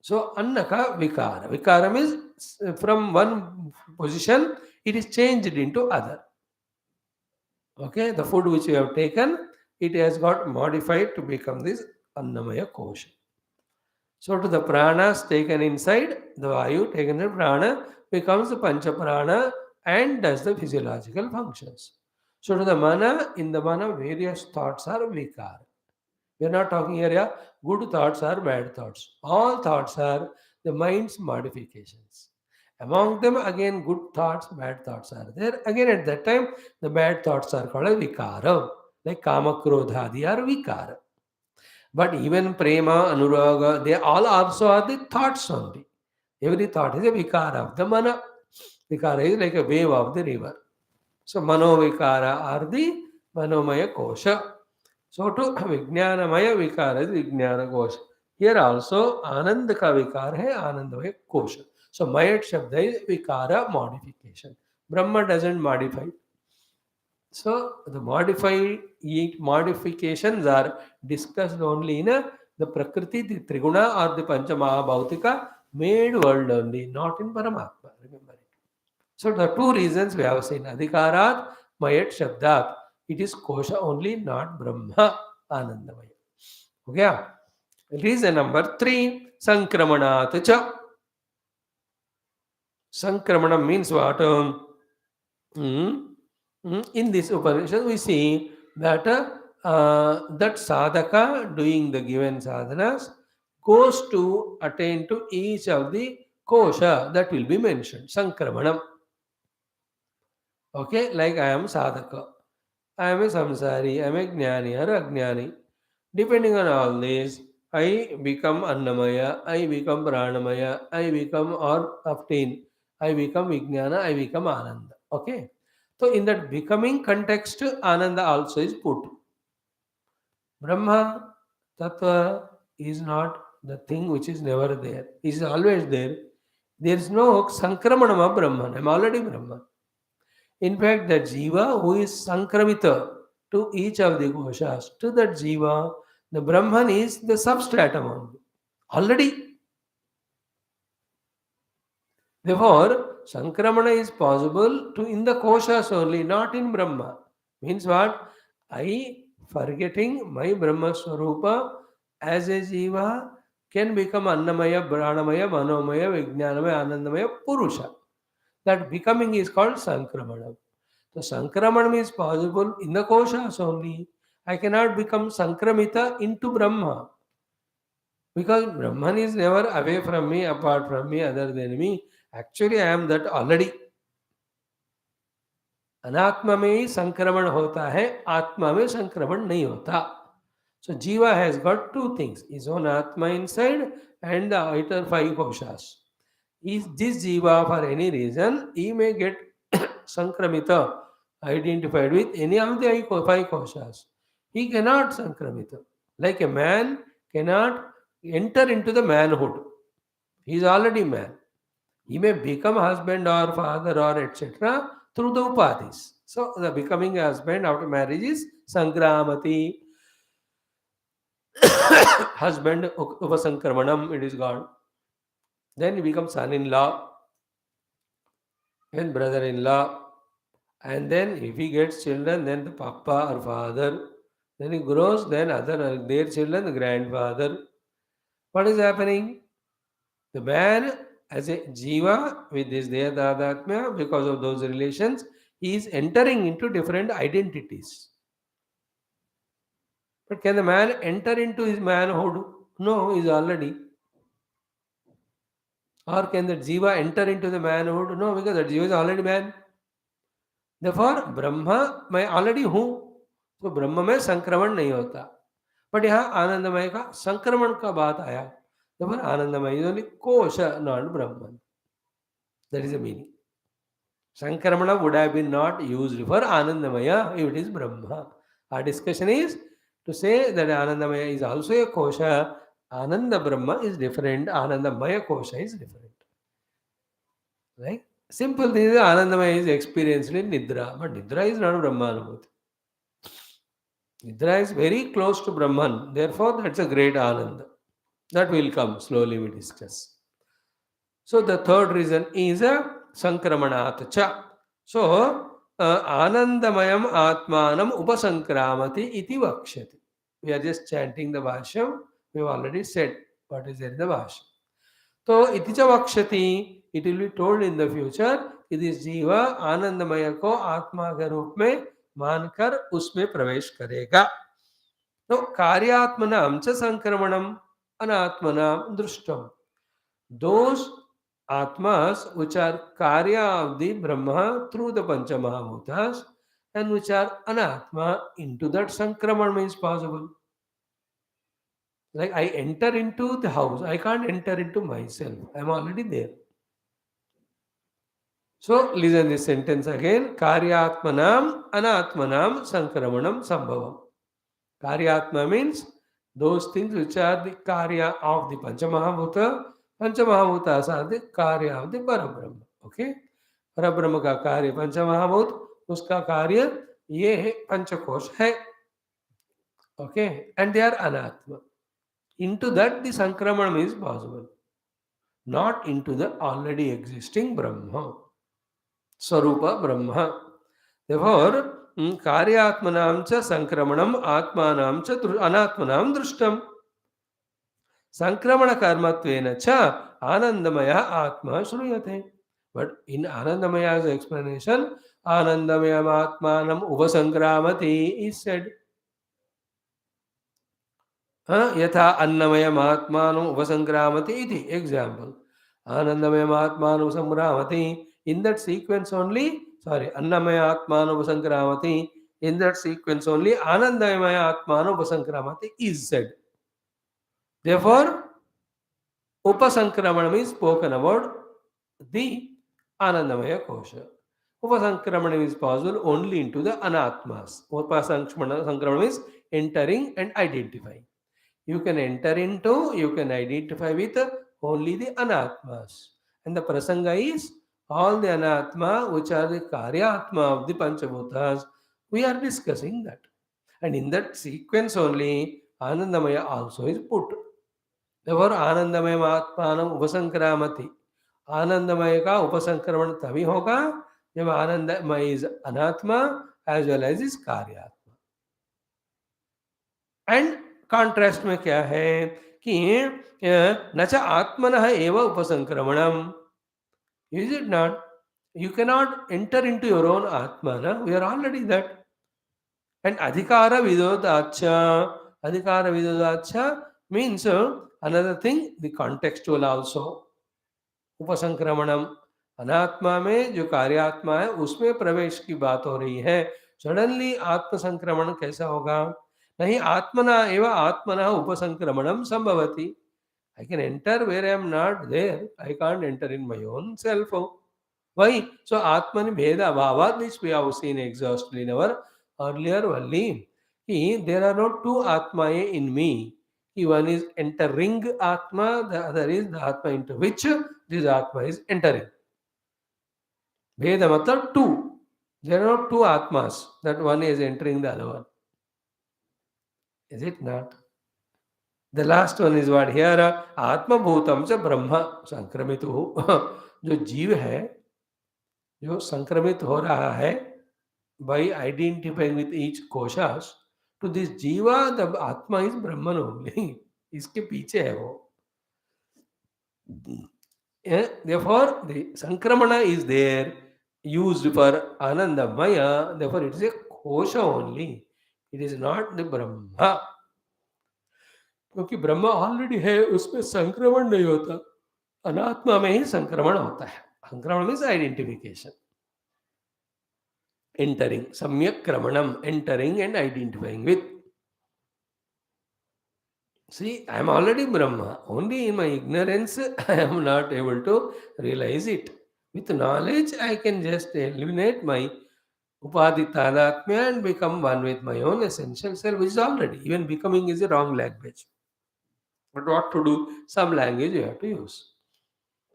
So annaka vikara. Vikara means from one position it is changed into other. Okay, the food which you have taken, it has got modified to become this Annamaya Kosha. So to the pranas taken inside, the Vayu taken in prana becomes the Pancha Prana and does the physiological functions. So to the mana, in the mana, various thoughts are vikar. We are not talking here, yeah, good thoughts or bad thoughts. All thoughts are the mind's modifications. Among them, again, good thoughts, bad thoughts are there. Again, at that time, the bad thoughts are called a vikara, like kama, krodhadi are vikara. But even prema, anuraga, they all also are the thoughts only. Every thought is a vikara of the mana. Vikara is like a wave of the river. So, manovikara are the manomaya kosha. So to Vijnanamaya Vikara is Vijnana Kosha. Here also Anandaka Vikara hai Anandamaya Kosha. So Mayat Shabda is Vikara modification. Brahma doesn't modify. So the modifications are discussed only in the Prakriti, the Triguna or the Panchamaha Bhautika made world only, not in Paramatma. Remember it. So the two reasons we have seen Adhikarat, Mayat Shabdat. It is Kosha only, not Brahma Anandamaya. Okay. Reason number 3, Sankramanat cha. Sankramanam means what? In this Upanishad, we see that that sadhaka doing the given sadhanas goes to attain to each of the kosha that will be mentioned. Sankramanam. Okay, like I am sadhaka, I am a samsari, I am a jnani or ajnani. Depending on all this, I become Annamaya, I become Pranamaya, I become or obtain, I become Vijnana, I become Ananda. Okay. So in that becoming context, Ananda also is put. Brahma Tattva is not the thing which is never there. It is always there. There is no Sankramanam of Brahman. I am already Brahman. In fact, that Jiva who is Sankramita to each of the koshas, to that Jiva, the Brahman is the substratum only. Already. Therefore, Sankramana is possible to in the koshas only, not in Brahma. Means what? I, forgetting my Brahma Swarupa as a Jiva, can become Annamaya, Pranamaya, Manomaya, Vijnanamaya, Anandamaya, Purusha. That becoming is called Sankramana. So Sankramanam is possible in the koshas only. I cannot become Sankramita into Brahma. Because Brahman is never away from me, apart from me, other than me. Actually, I am that already. अनात्मा में ही संक्रमण होता है, आत्मा में संक्रमण नहीं होता. So jiva has got two things: his own atma inside and the outer five koshas. Is this jiva for any reason he may get sankramita, identified with any of the five koshas. He cannot sankramita. Like a man cannot enter into the manhood. He is already man. He may become husband or father or etc. through the upadhis. So the becoming a husband after marriage is Sankramati. Husband Upasankramanam, it is gone. Then he becomes son-in-law, then brother-in-law, and then if he gets children, then the papa or father. Then he grows, then other their children, the grandfather. What is happening? The man as a jiva with this Dehadatma, because of those relations, he is entering into different identities. But can the man enter into his manhood? No, he is already. Or can the jiva enter into the manhood? No, because that jiva is already man. Therefore, Brahma मैं already हूँ, तो ब्रह्म में संक्रमण नहीं होता. But यहाँ आनंदमय का संक्रमण का बात आया. Therefore, आनंदमय is only kosha, not Brahman. That is the meaning. Sankramana would have been not used for Anandamaya if it is Brahma. Our discussion is to say that Anandamaya is also a kosha. Ananda Brahma is different. Anandamaya kosha is different. Right? Simple thing is Anandamaya is experienced in Nidra, but Nidra is not Brahmanubhuti. Nidra is very close to Brahman. Therefore, that's a great Ananda. That will come slowly, we discuss. So the third reason is a Sankramanat cha. So Anandamayam Atmanam Upasankramati iti vakshati. We are just chanting the Bhashyam. We have already said what is there in the Bhashyam. So iti cha vakshati, it will be told in the future कि this जीवा आनंदमय को आत्मा के रूप में मानकर उसमें प्रवेश करेगा. तो कार्यात्मनाम च संक्रमणम अनात्मनाम दृष्टम. Those atmas which are karya of the Brahma through the Panchamahabhutas and which are anatma, into that sankraman is possible. Like I enter into the house, I can't enter into myself. I am already there. So listen this sentence again. Karyatmanam anatmanam sankramanam sambhavam. Karyatma means those things which are the karya of the Panchamahabhuta. पंचमहाभूत are the कार्य of the परब्रह्म. Okay, परब्रह्म का कार्य पंचमहाभूत, उसका कार्य ये है पंचकोश है. ओके, एंड दे आर अनात्मा. into that the sankramanam is possible, not into the already existing Brahma, Swarupa Brahma. Therefore, karyatmanam cha sankramanam atmanam cha anatmanam drishtam. Sankramana karmatvena cha anandamaya atma shruyate. But in Anandamaya's explanation, Anandamaya atmanam upasankramati is said. Yatha annamaya atmanam upasankramati iti. Example. Anandamaya atmanam upasankramati. In that sequence only, annamaya atmanam upasankramati. In that sequence only, Anandamaya atmanam upasankramati is said. Therefore, Upasankramanam is spoken about the Anandamaya Kosha. Upasankramanam is possible only into the Anatmas. Upasankramanam is entering and identifying. You can enter into, you can identify with only the Anatmas. And the Prasanga is all the Anatma which are the Karyatma of the Panchabhutas. We are discussing that. And in that sequence only, Anandamaya also is put. Therefore, आनंदमय आत्मानम उपसंक्रामति. आनंदमय का उपसंक्रमण तभी होगा जब anandamaya is anatma as well as is karyatma. And contrast में क्या है कि न च आत्मनः एव उपसंक्रमणम. Is it not? You can not enter into your own atma. ना, we are already that. And अधिकार विरोधाच्च. अधिकार विरोधाच्च means another thing, the contextual also. Upasankramanam, अनात्मा में जो कार्यात्मा है उसमें प्रवेश की बात हो रही है। सडनली आत्म संक्रमण कैसा होगा? नहीं, आत्मना एव आत्मना उपसंक्रमणम संभवति। I can enter where I am not there. I can't enter in my own self. Why? So Atmani Bheda Bhavat, which we have seen exhaustively in our earlier Valli. There are no two Atmaye in me. One is entering Atma, the other is the Atma into which this Atma is entering. Bheda matlab two. There are no two Atmas, that one is entering the other one. Is it not? The last one is what here, आत्म भूतम च ब्रह्म संक्रमित हो। जो जीव है, जो संक्रमित हो रहा है by identifying with each koshas, to this jiva the atma is brahman only। इसके पीछे है वो। Therefore the sankramana is there used for anandamaya, therefore it is a kosha only, it is not the brahma। क्योंकि ब्रह्म already है, उसमें संक्रमण नहीं होता, अनात्मा में ही संक्रमण होता है। संक्रमण मीन्स आइडेंटिफिकेशन, एंटरिंग, सम्यक क्रमणम, entering and identifying with. See, I am already Brahma. Only in my ignorance I am not able to realize it. With knowledge, I can just eliminate my upadhitanatmya and become one with my own essential self, which is already. Even becoming is a wrong language. But what to do? Some language you have to use.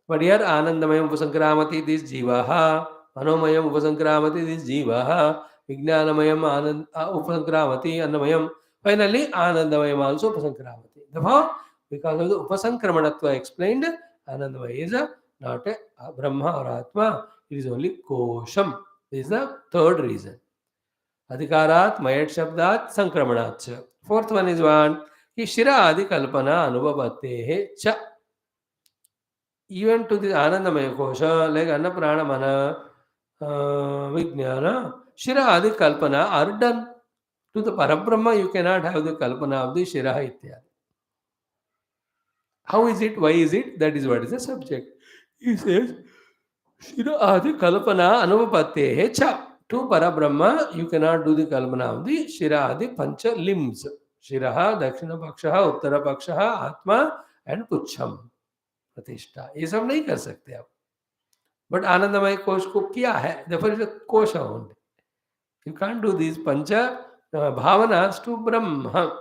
But here Anandamayam Upasankramati this Jivaha, Manomayam Upasankramati this Jivaha, Vijnanamayam Upasankramati Annamayam. Finally, Anandamayam also Upasankramati. Therefore, because of the Upasankramanatva explained, Anandamaya is not a Brahma or Atma, it is only Kosham. This is the third reason. Adhikarat, Mayat Shabdat, Sankramanat. Fourth one is one, Shira Adi Kalpana Anubhavatehe Cha. Even to this Anandamaya Kosha, like Anna Prana Mana, Vijnana, Shira Adi Kalpana are done. To the Parabrahma, you cannot have the Kalpana of the Shira Ityadi. How is it? Why is it? That is what is the subject. He says, Shira Adi Kalpana Anubhavatehe Cha. To Parabrahma, you cannot do the Kalpana of the Shira Adi Pancha limbs. Shiraha, Dakshina Pakshaha, Uttara Pakshaha, Atma and Puchham. प्रतिष्ठा ये सब नहीं कर सकते आप, but आनंदमय कोश को किया है, therefore it is a kosha only. You can't do these pancha bhavanas to Brahma.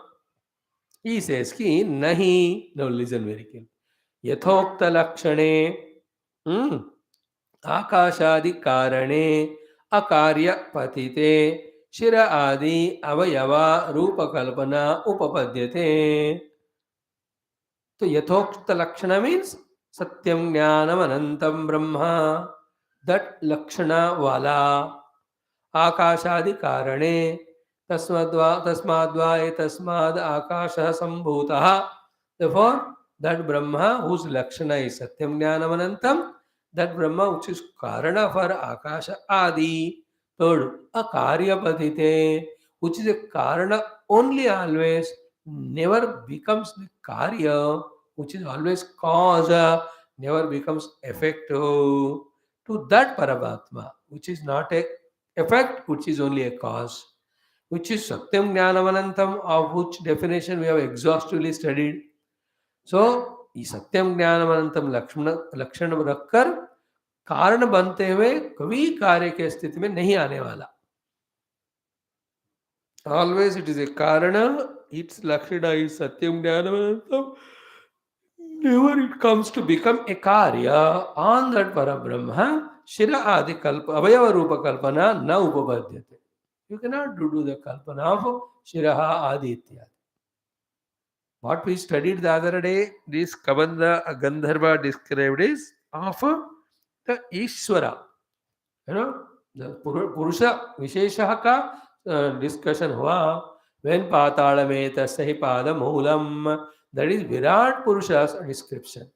He says कि नहीं, now listen very carefully. यथोक्त लक्षणे आकाशादि कारणे अकार्य पतिते शिर आदि अवयवा रूपकल्पना उपपद्यते। तो यथोक्त लक्षण मीन्स सत्यम ज्ञानम अनंतम ब्रह्मा, दट लक्षण वाला आकाशादि कारणे तस्माद्वा तस्माद् आकाशः संभूतः। Therefore, that Brahma whose lakshana is satyam jnanam anantam, that Brahma which is karana for akasha adi. Third, akarya padite, which is a karana only always, never becomes the karya, which is always cause, never becomes effective. To that Paramatma, which is not a effect, which is only a cause, which is Satyam Jnanamanantam, of which definition we have exhaustively studied. So, ये सत्यम ज्ञानमनंतम लक्षण रखकर कारण बनते हुए कभी कार्य के स्थिति में नहीं आने वाला. Always it is a karana, its lakshana is satyam jnanamanantam. Never it comes to become a karya. On that Parabrahma, Shira Adi Kalpa, Avayava Rupa Kalpana na upapadyate. You cannot do the Kalpana of Shiraha Adi Ityadi. What we studied the other day, this Kabanda Gandharva described is of the Ishvara. You know, the Purusha Vishesha ka discussion हुआ. When Patala में तस्य पाद Moolam, that is Virat Purusha's description.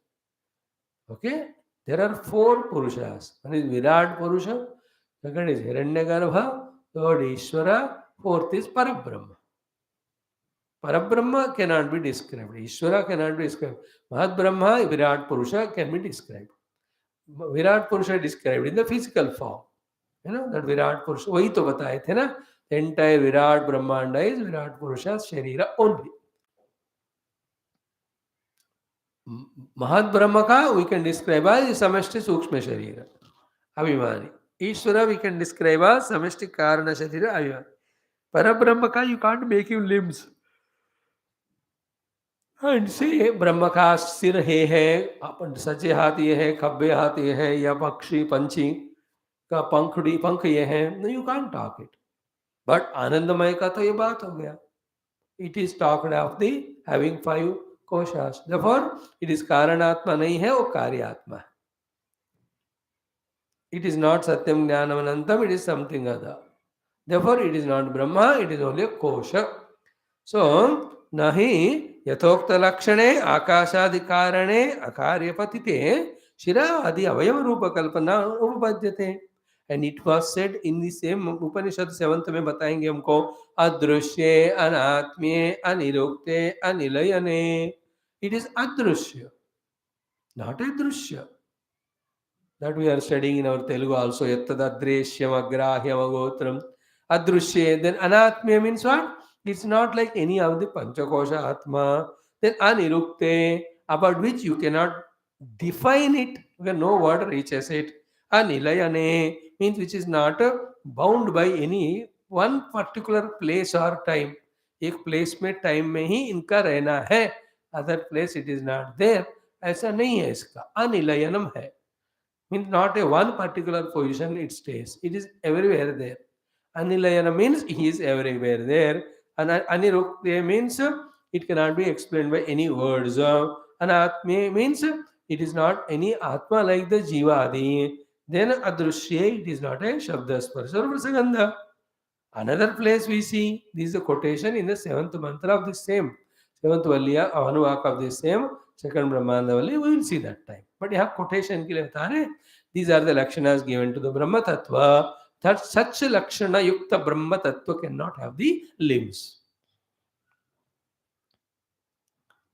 Okay, there are four Purushas. One is Virat Purusha, second is Hiranyagarbha, third Ishvara, fourth is Parabrahma. Parabrahma cannot be described. Ishvara cannot be described. Mahat Brahma, Virat Purusha can be described. Virat Purusha described in the physical form. That Virat Purusha, वही तो बताए थे ना, the entire Virat Brahmanda is Virat Purusha's Sharira only. Mahat Brahma ka we can describe as Samashti Sukshma Sharira, Abhimani. Ishvara we can describe as Samashti Karana Sharira, Abhimani. Parabrahma ka you can't make him limbs. And say ब्रह्म का सिर हे है, अपन सचे हाथ ये है, खब्बे हाथ ये है, या पक्षी पंछी का पंख ये है, no, you can't talk it. But आनंदमय का तो ये बात हो गया. It is talked of the having 5 koshas. Therefore, it is कारणआत्मा नहीं है, वो कार्यात्मा है. It is not Satyam Jnanam Anantam, it is something other. Therefore, it is not Brahma, it is only a kosha. So, nahi yatokta lakshane akashadikarane akaryapatite shiradi avayam rupa kalpana upapadyate. And it was said in the same Upanishad 7th में बताएंगे हमको अदृश्य अनात्म्य अनिरुक्ते अनिलयने. It is adrushya, not a drishya. That we are studying in our Telugu also. Yattadadreshyam agrahyam agotram adrushya. Then anatmya means what? It's not like any of the panchakosha atma. Then anirukte, about which you cannot define it, where no word reaches it. Anilayane means which is not bound by any one particular place or time. एक place में time में ही इनका रहना है, other place it is not there. ऐसा नहीं है इसका. अनिलयनम है means not a one particular position it stays. It is everywhere there. Anilayana means he is everywhere there. And anirukte means it cannot be explained by any words. Anatme means it is not any atma like the jiva adi. Then adrushya, it is not a shabda sparsha or prasagandha. Another place we see, this is a quotation in the 7th mantra of the same, 7th Valliya, Anuvaka of the same, second Brahmananda Valli, we will see that time. But you have quotation ke liye bata rahe, these are the lakshanas given to the Brahma Tattva, that such a lakshana yukta Brahma Tattva cannot have the limbs.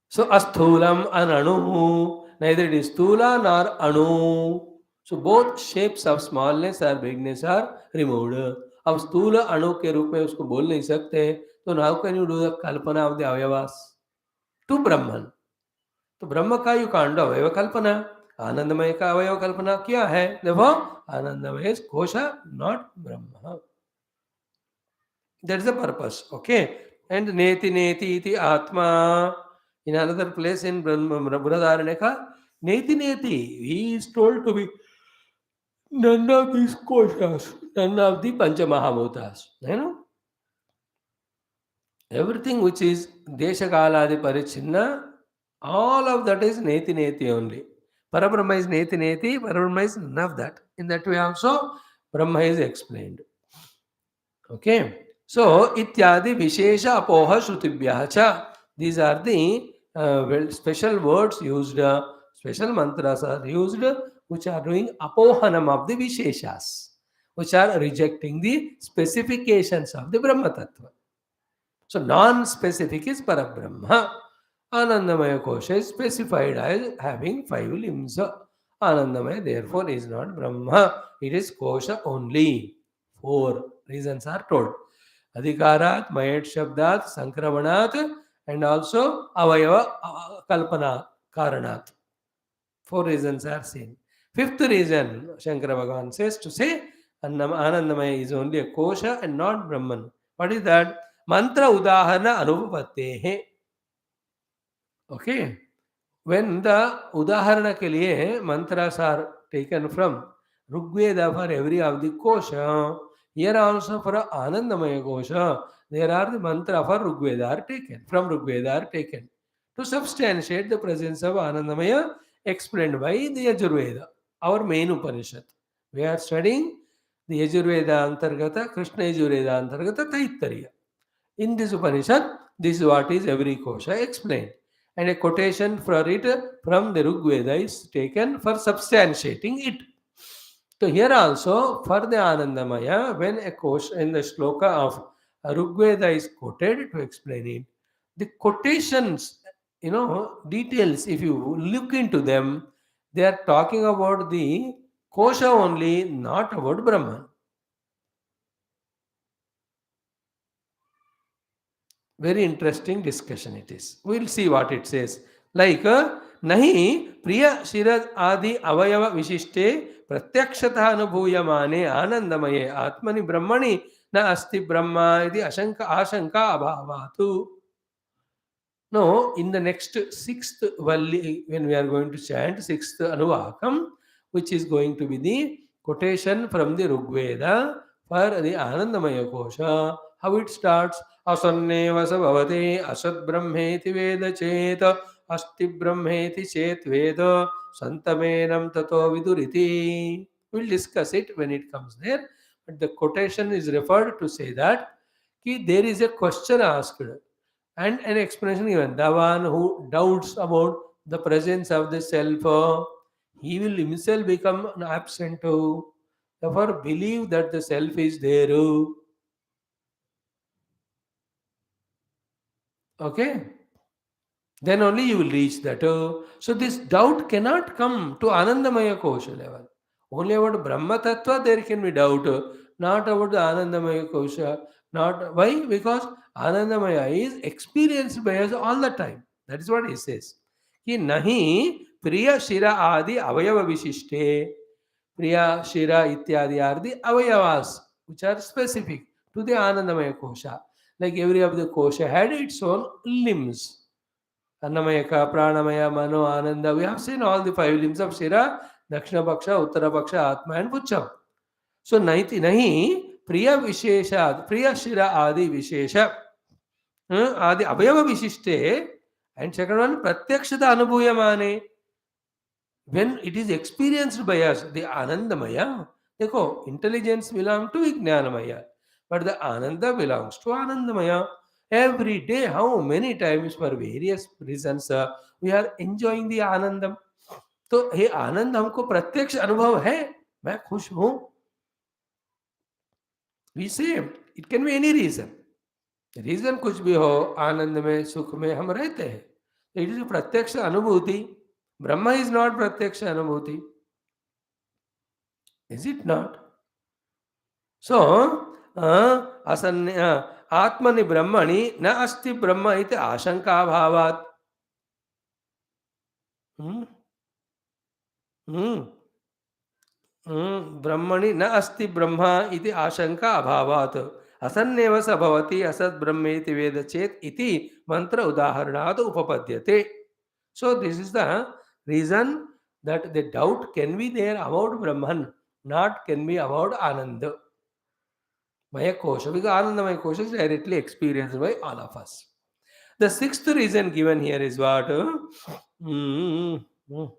So asthulam and anu, neither it is stula nor anu. So both shapes of smallness or bigness are removed. अब स्थूल अणु के रूप में उसको बोल नहीं सकते, तो now can you do the kalpana of the अवयवास टू ब्रह्मन. तो ब्रह्म का यू कांड अवयव कल्पना, आनंदमय का अवयव कल्पना क्या है? देखो, Anandamaya is kosha, not Brahma. That is the purpose. Okay. And neti neti iti atma. In another place in Brihadaranyaka, neti neti, he is told to be none of these koshas, none of the panchamahabhutas. Everything which is deshakaladi parichinna, all of that is neti neti only. Parabrahma is neti neti, Parabrahma is none of that. In that way also, Brahma is explained. Okay. So, ityadi vishesha apoha shrutibhyaha cha. These are the special words used, special mantras are used, which are doing apohanam of the visheshas, which are rejecting the specifications of the Brahma Tattva. So non-specific is Parabrahma. Anandamaya Kosha is specified as having 5 limbs. Anandamaya therefore is not Brahma. It is Kosha only. 4 reasons are told. Adhikarat, Mayat Shabdat, Sankramanat, and also Avayava Kalpana Karanat. 4 reasons are seen. 5th reason, Shankara Bhagavan says to say Anandamaya is only a Kosha and not Brahman. What is that? Mantra udaharana anupapatte. Okay. When the udaharana ke liye mantras are taken from Rigveda for every of the Kosha, here also for Anandamaya Kosha, there are the mantra for Rigveda are taken, from Rigveda are taken to substantiate the presence of Anandamaya explained by the Yajurveda, our main Upanishad. We are studying the Yajurveda Antargata, Krishna Yajurveda Antargata, Taittiriya. In this Upanishad, this is what is every Kosha explained. And a quotation for it from the Rigveda is taken for substantiating it. So here also, for the Anandamaya, when a Kosha in the shloka of Rigveda is quoted to explain it, the quotations, details, if you look into them, They are talking about the kosha only, not about Brahman. Very interesting discussion it is. We'll see what it says. Like, nahi priya shirad adi avayava vishishte pratyakshata anubhuyamane anandamaye atmani brahmani na asti brahma iti ashanka abhavatu. No, in the next sixth Valli, when we are going to chant sixth Anuvakam, which is going to be the quotation from the Rigveda for the Anandamaya Kosha, how it starts. Asanneva sabhavate asad brahmeti veda cheta asti brahmeti chet veda santamenam tato viduriti. We'll discuss it when it comes there. But the quotation is referred to say that there is a question asked and an explanation given. The one who doubts about the presence of the self, he will himself become an absent. Therefore, believe that the self is there. Okay? Then only you will reach that. So this doubt cannot come to Anandamaya Kosha level. Only about Brahma Tattva there can be doubt, not about the Anandamaya Kosha. Not why? Because Anandamaya is experienced by us all the time. That is what he says. Ki nahi priya shira adi avayava vishishte. Priya shira ityadi are the avayavas which are specific to the Anandamaya Kosha. Like every of the Kosha had its own limbs. Annamayaka, Pranamaya, Mano, Ananda. We have seen all the five limbs of Shira, Dakshina Paksha, Uttara Paksha, Atma and Pucham. So nahi Priya Vishesha, Priya Shira Adi Vishesha, Adi Abhayava Vishishte, and second one Pratyakshata Anubhuyamane. When it is experienced by us, the Anandamaya, देखो, intelligence belongs to Vijnanamaya, but the Ananda belongs to Anandamaya. Every day, how many times for various reasons we are enjoying the Anandam. तो ये आनंद हमको प्रत्यक्ष अनुभव है, मैं खुश हूं. We say it can be any reason. Reason कुछ भी हो, आनंद में सुख में हम रहते हैं. इट इज प्रत्यक्ष अनुभूति. ब्रह्म इज नॉट प्रत्यक्ष अनुभूति. Is it not? So, असन्य आत्मनि ब्रह्मणि न अस्ति ब्रह्म इति आशंका भावात्. हम्म, हम्म, ब्रह्मणि न अस्ति ब्रह्म इति आशंका अभावात् असन्नेव स भवति असत् ब्रह्मेति वेद चेत् इति मंत्र उदाहरणात् उपपद्यते. So this is the reason that the doubt can be there about Brahman, not can be about Ananda. Maya Kosha, because Anandamaya Kosha is directly experienced by all of us. The sixth reason given here is what? Mm, mm,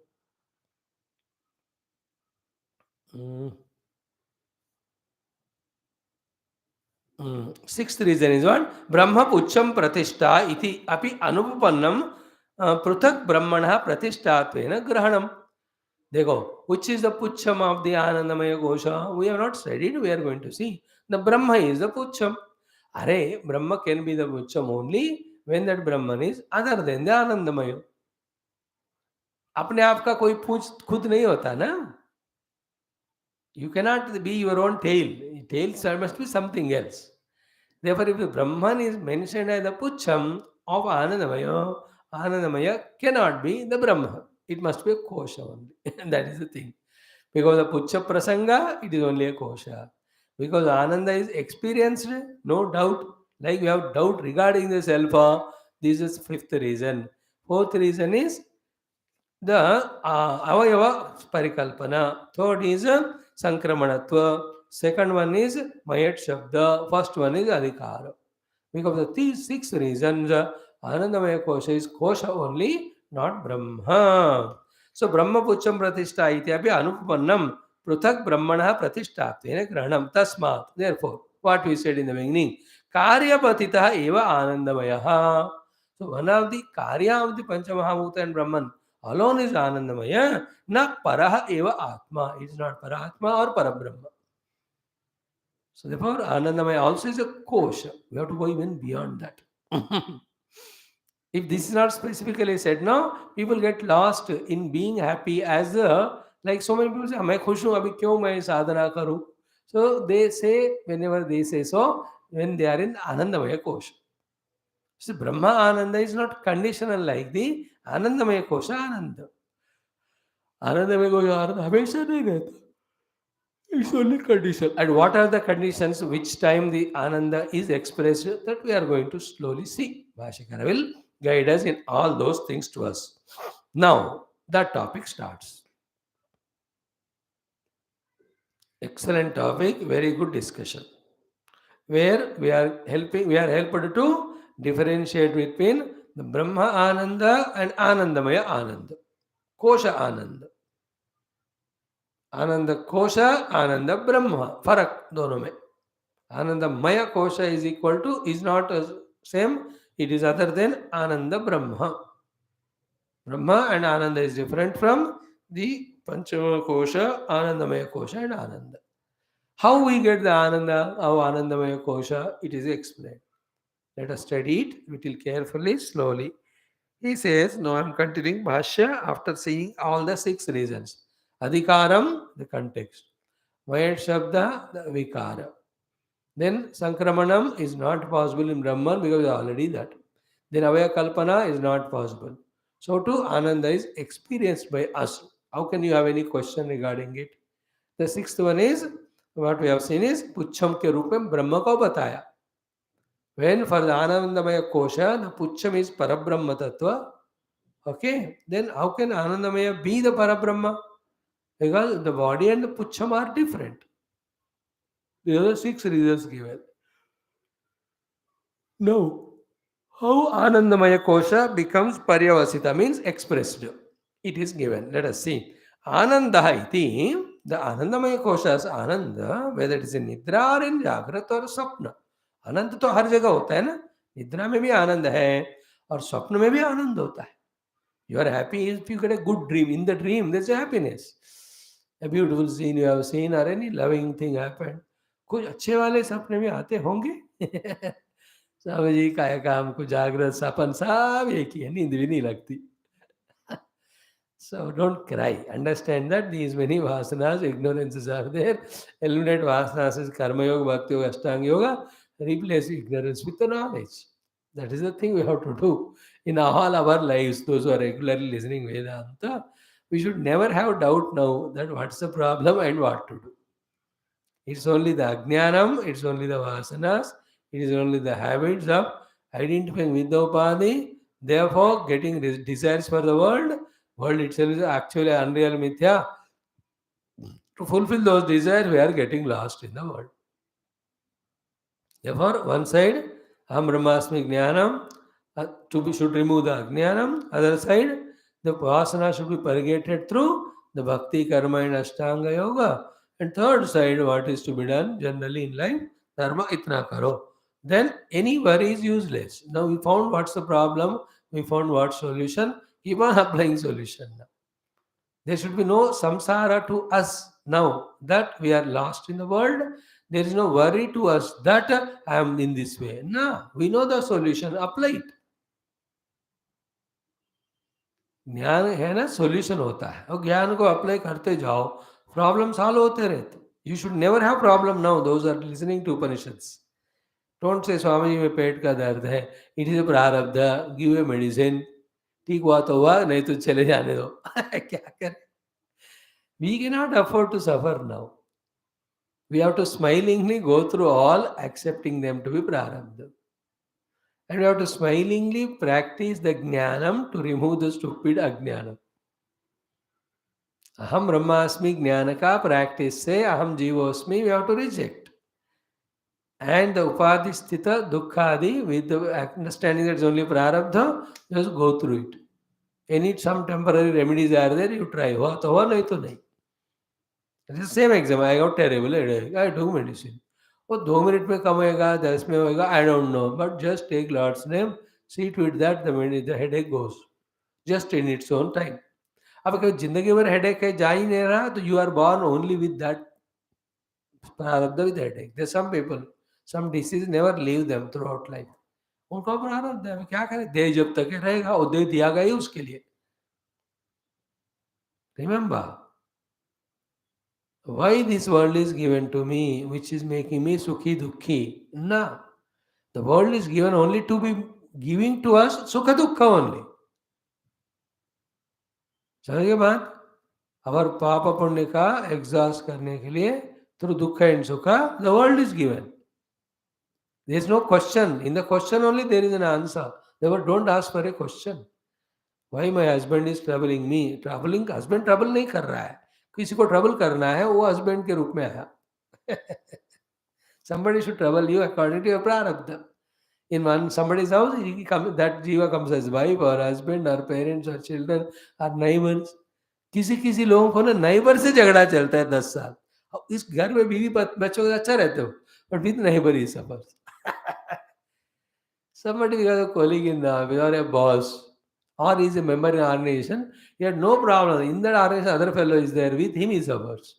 mm, Sixth reason is what? Brahma Pucham Pratishta iti api anupannam pruthak brahmana pratishthatvena grahanam. देखो, which is the pucham of the Anandamaya Kosha? We have not studied, we are going to see. The Brahma is the pucham. Are Brahma can be the pucham only when that Brahman is other than the Anandamaya. अपने आप का कोई पूछ खुद नहीं होता ना. You cannot be your own tail. Tail must be something else. Therefore, if the Brahman is mentioned as the pucham of Anandamaya, Anandamaya cannot be the Brahma. It must be a kosha only. That is the thing. Because the pucha prasanga, it is only a kosha. Because Ananda is experienced, no doubt. Like we have doubt regarding the self. This is fifth reason. Fourth reason is the avayava parikalpana. Third is sankramanatva. Second one is mayat shabda. First one is adhikara. Because of these six reasons, Anandamaya Kosha is Kosha only, not Brahma. So Brahma Pucham Pratishtha ityapi Anupannam Pruthak Brahmana Pratishthatena Granam Tasmat. Therefore, what we said in the beginning, Karyapatita eva Anandamaya. So one of the Karya of the Panchamahabhuta and Brahman alone is Anandamaya, na Paraha eva Atma. It is not Parahatma or Parabrahma. So therefore, Anandamaya also is a kosha. We have to go even beyond that. If this is not specifically said, now people get lost in being happy as a, like so many people say, मैं खुश हूँ अभी क्यों मैं साधना करूँ? So they say, whenever they say so, when they are in Anandamaya Kosha. So Brahma Ananda is not conditional like the Anandamaya Kosha Ananda. Anandamaya Kosha Ananda हमेशा नहीं रहता. It's only condition. And what are the conditions which time the Ananda is expressed, that we are going to slowly see. Bhashyakara will guide us in all those things to us. Now, that topic starts. Excellent topic, very good discussion. Where we are helped to differentiate between the Brahma Ananda and Anandamaya Ananda. Kosha Ananda. आनंद कोश आनंद ब्रह्म फर्क दोनों में anandamaya kosha is equal to is not same it is other than ananda Brahma Brahma and ananda is different from the pancham kosha anandamaya kosha and ananda how we get the ananda how anandamaya kosha it is explain let us study it little carefully slowly he says no I'm continuing bhashya after seeing all the 6 reasons adhikaram the context Mayat Shabda, the Vikara. Then Sankramanam is not possible in Brahman because already that. Then Avaya Kalpana is not possible. So too Ananda is experienced by us. How can you have any question regarding it? The 6th one is, what we have seen is, Pucham ke roop mein Brahma ko bataya. When for the Anandamaya Kosha, the Pucham is Parabrahma Tattva. Okay, then how can Anandamaya be the Parabrahma? Because the body and the Pucham are different. The other 6 reasons given. Now, how Anandamaya Kosha becomes Paryavasita means expressed. It is given. Let us see. Ananda iti, the Anandamaya Kosha's Ananda, whether it is in Nidra or in Jagrat or Sapna. आनंद तो हर जगह होता है ना निद्रा में भी आनंद है और स्वप्न में भी आनंद होता है you are happy if you get a good dream in the dream there's a happiness a beautiful scene you have seen or any loving thing happened कुछ अच्छे वाले सपने में आते होंगे स्वामी जी का काम को जागृत सपन सब एक ही है नींद भी नहीं लगती so don't cry understand that these many vasanas ignorances are there eliminate vasanas is karma yoga bhakti yoga ashtanga yoga replace ignorance with the knowledge that is the thing we have to do in all our lives those who are regularly listening vedanta we should never have doubt now that what's the problem and what to do. It's only the ajnanam, it's only the vasanas, it is only the habits of identifying with the upadhi, therefore getting desires for the world itself is actually unreal mithya. To fulfill those desires, we are getting lost in the world. Therefore, one side, Aham Brahmasmi Jnanam, should remove the Ajnanam. Other side, the Vasana should be purgated through the Bhakti, Karma and Ashtanga Yoga. And third side, what is to be done generally in life? Dharma itna karo. Then any worry is useless. Now we found what's the problem, we found what solution, keep on applying solution now. There should be no samsara to us now that we are lost in the world. There is no worry to us that I am in this way. No, we know the solution, apply it. ज्ञान है ना solution होता है और ज्ञान को apply करते जाओ प्रॉब्लम सॉल्व होते रहते you should never have problem now those are listening to Upanishads don't say Swami ji में पेट का दर्द है it is prarabdha give a medicine ठीक हुआ तो हुआ नहीं तो चले जाने दो क्या करें we can not afford to suffer now we have to smilingly go through all accepting them to be prarabdha. And we have to smilingly practice the jnanam to remove the stupid ajnanam. Aham brahmasmi jnanaka practice say aham jivosmi we have to reject. And the upadhi sthita dukkhadi with the understanding that it's only prarabdha, just go through it. Any some temporary remedies are there, you try. Hua to hua, nahi to nahi. It's the same exam. I got terrible headache. I took medicine. वो 2 minute में कम होएगा 10 में होएगा I don't know but just take lord's name see to it that the headache goes just in its own time अब कभी जिंदगी भर headache है जा ही नहीं रहा तो you are born only with that prarabdha with headache there some people some disease never leave them throughout life उनका प्रारब्ध है, अभी क्या करें, देह जब तक रहेगा, वो देह दिया गया ही उसके लिए. Remember, why this world is given to me, which is making me sukhi dukhi? No. The world is given only to be giving to us sukha dukha only. समझ गए बात? और पाप पुण्य का एग्जॉस्ट करने के लिए through dukh and sukha the world is given. There is no question. In the question only there is an answer. Never don't ask for a question. Why my husband is troubling me. Troubling husband trouble नहीं कर रहा है. किसी को trouble करना है, वो husband के रूप में आया. somebody should trouble you according to your prarabdha. In one somebody's house, that jiva comes as wife or husband or parents or children or neighbors. किसी किसी लोगों को ना नाइबर से झगड़ा चलता है 10 साल. अब इस घर में बीवी बच्चों के अच्छा रहते हो, but with neighbour he suffers. somebody because a colleague in the office or a boss or is a member in an organization, he had no problem. In that organization, other fellow is there, with him he suffers.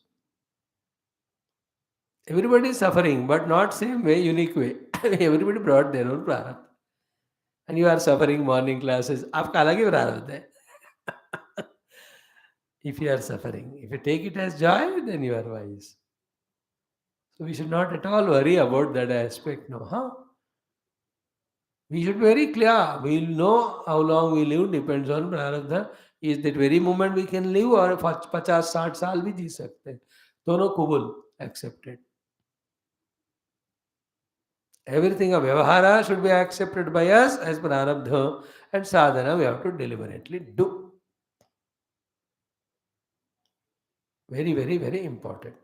Everybody is suffering, but not same way, unique way. Everybody brought their own prarabdha. And you are suffering morning classes. आपका अलग ही प्रारब्ध है. If you are suffering, if you take it as joy, then you are wise. So we should not at all worry about that aspect. No, huh? We should be very clear. We will know how long we live depends on prarabdha. Is that very moment we can live or 50-60 साल भी जी सकते हैं. दोनों कुबुल accepted. Everything of vyavahara should be accepted by us as prarabdha, and sadhana we have to deliberately do. Very, very, very important.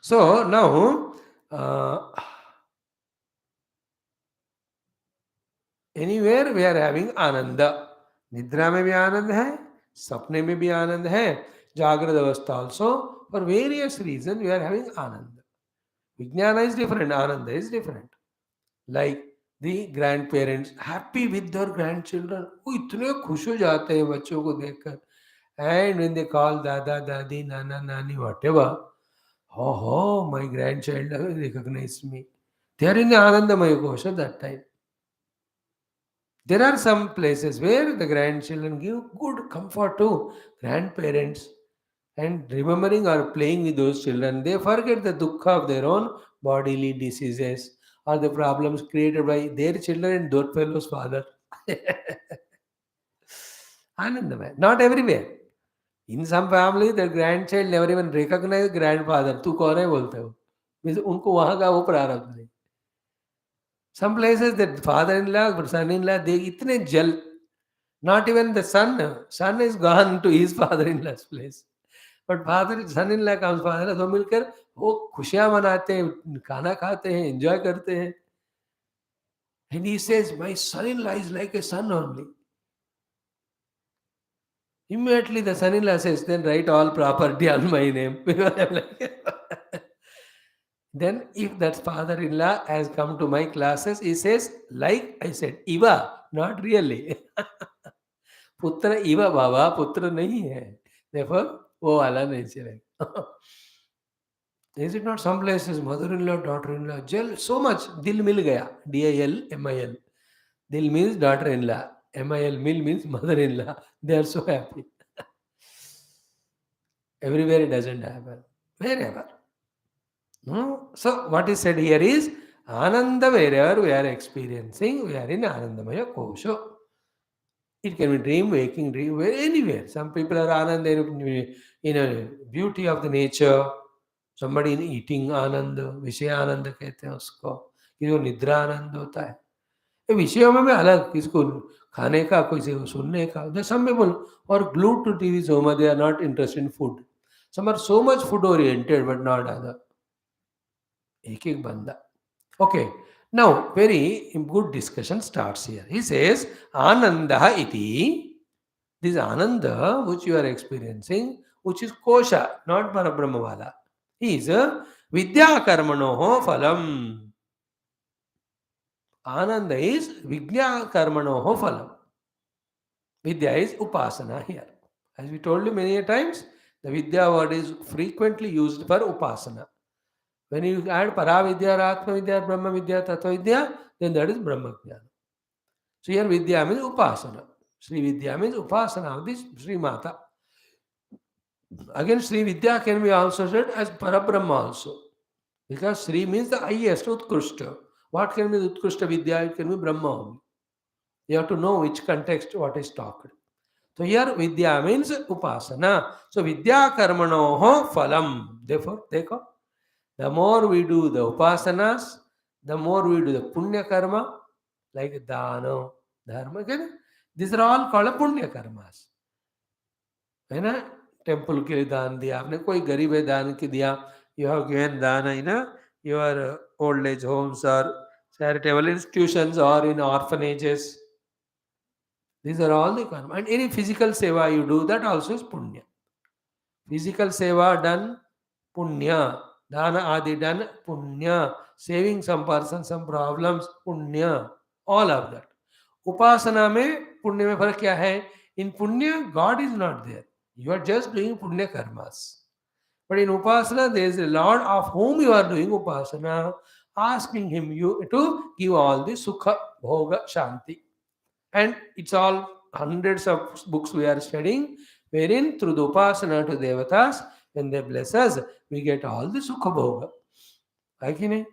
So now, anywhere we are having ananda. निद्रा में भी आनंद है, सपने में भी आनंद है, जागृत अवस्था also. For various reasons we are having ananda. Vijnana is different, ananda is different. Like the grandparents happy with their grandchildren, वो इतने खुश हो जाते हैं बच्चों को देखकर. And when they call dada, dadi, nana, nani, whatever, oh, my grandchild recognized me. They are in the Anandamaya kosha that time. There are some places where the grandchildren give good comfort to grandparents, and remembering or playing with those children, they forget the dukkha of their own bodily diseases or the problems created by their children and their fellow's father. Anandamaya. Not everywhere. In some family, the grandchild never even recognize grandfather. तू कौन है बोलते हो. Means उनको वहाँ का वो प्रारब्ध नहीं. Some places that father-in-law, son-in-law, they इतने जल. Not even the son is gone to his father-in-law's place. But father, son-in-law comes, father, तो मिलकर वो खुशियाँ मनाते हैं, खाना खाते हैं, enjoy करते हैं. And he says, my son-in-law is like a son only. Immediately the son-in-law says, then write all property on my name. Because I'm like, then if that father-in-law has come to my classes, he says, like I said, Iva, not really. पुत्र इवा बाबा, पुत्र नहीं है. Therefore, वो वाला nature है. Is it not some places, mother-in-law, daughter-in-law, jal so much, dil mil gaya, D-I-L-M-I-L. Dil means daughter-in-law, M-I-L, mil means mother-in-law. They are so happy. Everywhere it doesn't happen. Wherever. No? So what is said here is, Ananda wherever we are experiencing, we are in Anandamaya kosha. It can be dream, waking dream, anywhere. Some people are Ananda in a beauty of the nature. Somebody in eating आनंद, विषय आनंद कहते हैं उसको. किसी को निद्रा आनंद होता है. ये विषयों में भी अलग, किसी को खाने का, किसी को सुनने का. There's some people are glued to TV so much they are not interested in food. Some are so much food oriented but not other. एक एक बंदा. Okay. Now very good discussion starts here. He says Ananda iti. This Ananda which you are experiencing, which is kosha, not Parabrahmavala, is Vidya Karmanoho Phalam. Ananda is Vidya Karmanoho Phalam. Vidya is Upasana here. As we told you many a times, the Vidya word is frequently used for Upasana. When you add Paravidya, Atma Vidya, Brahma Vidya, Tattva Vidya, then that is Brahma Jnana. So here Vidya means Upasana. Sri Vidya means Upasana of this Sri Mata. Again, Sri Vidya can be also said as Parabrahma also. Because Sri means the highest, Utkrishta. What can be the Utkrishta Vidya? It can be Brahma only. You have to know which context what is talked. So here Vidya means Upasana. So Vidya Karmanoho Phalam. Therefore, the more we do the Upasanas, the more we do the Punya Karma, like Dana, Dharma. Okay? These are all called Punya Karmas. है ना temple के लिए दान दिया आपने कोई गरीब है दान के दिया यू हैव गिवन दान है ना योर ओल्ड एज होम्स और charitable institutions or in orphanages. These are all the karma. And any physical seva you do, that also is punya. Physical seva done, punya. Dana adi done, punya. Saving some person, some problems, punya. All of that. Upasana में पुण्य में फर्क क्या है? In punya, God is not there. You are just doing punya karmas. But in upasana, there is a Lord of whom you are doing upasana, asking him you to give all the sukha, bhoga, shanti. And it's all hundreds of books we are studying, wherein through the upasana to devatas, when they bless us, we get all the sukha bhoga. है कि नहीं?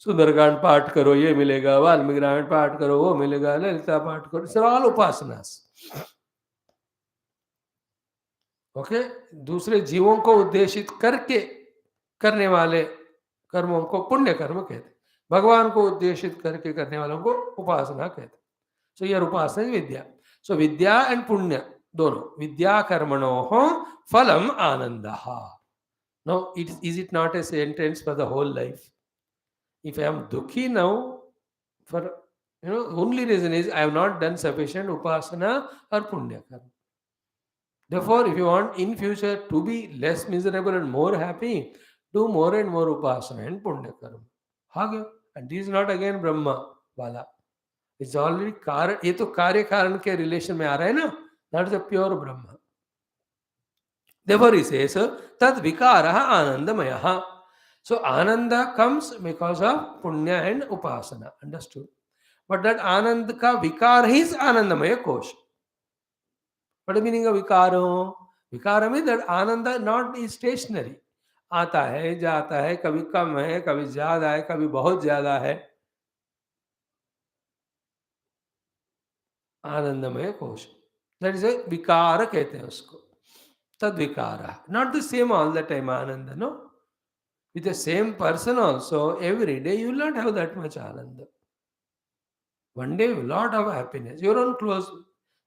सुंदरकांड पाठ करो ये मिलेगा, वाल्मीकि रामायण पाठ करो वो मिलेगा, ललिता पाठ करो, इट्स ऑल उपासनास. ओके दूसरे जीवों को उद्देशित करके करने वाले कर्मों को पुण्य कर्म कहते, भगवान को उद्देशित करके करने वालों को उपासना कहते. सो ये उपासना विद्या. सो विद्या एंड पुण्य दोनों विद्या कर्मणो फलम आनंद. No it is it not a sentence for the whole life. If I am dukhi now, for only reason is I have not done sufficient upasana or punya karma. Therefore, if you want in future to be less miserable and more happy, do more and more upasana and punya karma. हाँ and this is not again Brahma वाला. It's already कारण. ये तो कार्य कारण के relation में आ रहा है ना. That is a pure Brahma. Therefore, he says tad vikaraha anandamaya. So Ananda comes because of Punya and Upasana. Understood? But that Ananda ka Vikara is Anandamaya Kosha. What is the meaning of Vikara? Vikara means that Ananda not is stationary. आता है जाता है कभी कम है कभी ज्यादा है कभी बहुत ज्यादा है. आनंदमय कोश. That is a Vikara कहते हैं उसको. तद विकारा. Not the same all the time Ananda, no? With the same person also, every day you will not have that much ananda. One day, a lot of happiness. Your own close,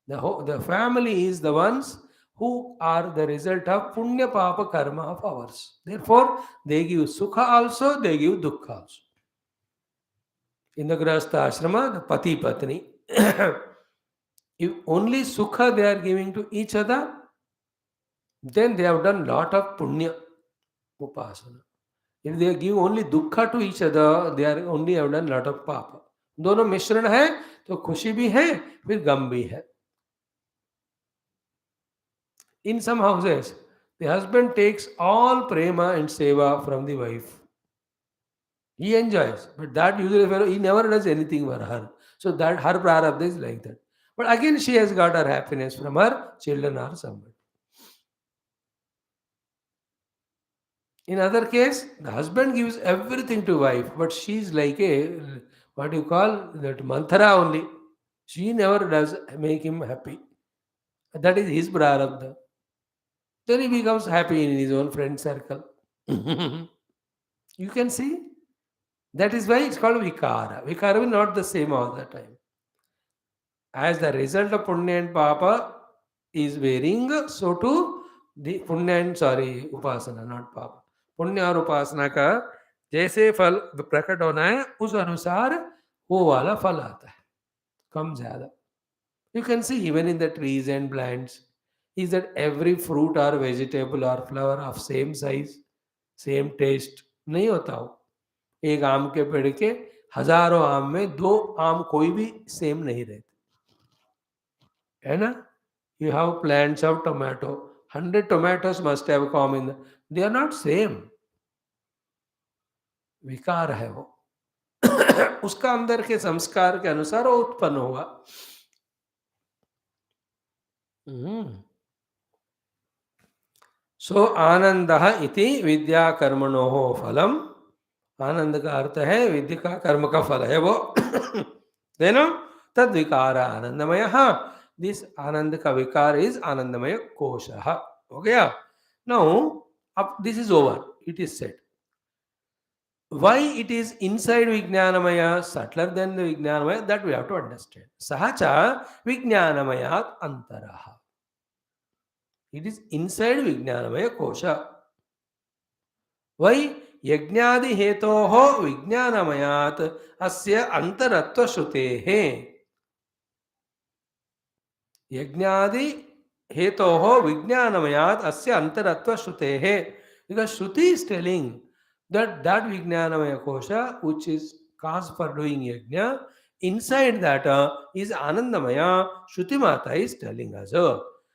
the family is the ones who are the result of punya papa karma of ours. Therefore, they give sukha also, they give dukkha also. In the grahastha ashrama, the pati patni, if only sukha they are giving to each other, then they have done lot of punya upasana. If they give only dukkha to each other, they are only have done lot of papa. दोनों मिश्रण है तो खुशी भी है फिर गम भी है. In some houses, the husband takes all prema and seva from the wife. He enjoys, but that usually fellow he never does anything for her. So that her prarabdha is like that. But again, she has got her happiness from her children or somebody. In other case, the husband gives everything to wife, but she is like a what you call that manthara only. She never does make him happy. That is his prarabdha. Then he becomes happy in his own friend circle. You can see. That is why it's called vikara. Vikara is not the same all the time. As the result of punya and papa is varying, so too the punya and upasana, not papa. पुण्य और उपासना का जैसे फल प्रकट होना है उस अनुसार वो वाला फल आता है कम ज्यादा. You can see even in the trees and plants is that every fruit or vegetable or flower of same size, same taste नहीं होता हो. एक आम के पेड़ के हजारों आम में दो आम कोई भी सेम नहीं रहते है ना. You have plants of tomato, 100 tomatoes must have come in. They are not same. विकार है वो। उसका अंदर के संस्कार के अनुसार वो उत्पन्न हुआ। सो आनंद इति विद्या कर्मणो फलम। आनंद का अर्थ है विद्या का कर्म का फल है वो। देनो तद विकार आनंदमय। दिस आनंद का विकार इज आनंदमय कोश। हो गया। नाउ अब this is over, it is set. Why it is inside Vijnanamaya, subtler than the Vijnanamaya, that we have to understand. Sahacha Vijnanamayat Antaraha. It is inside Vijnanamaya Kosha. Why? Yajnadi Hetoho Vijnanamayat Asya Antaratva Shrutehe. Yajnadi Hetoho Vijnanamayat Asya Antaratva Shrutehe. Because Shruti is telling that Vijnanamaya Kosha, which is cause for doing yajna, inside that is Anandamaya. Shruti Mata is telling us.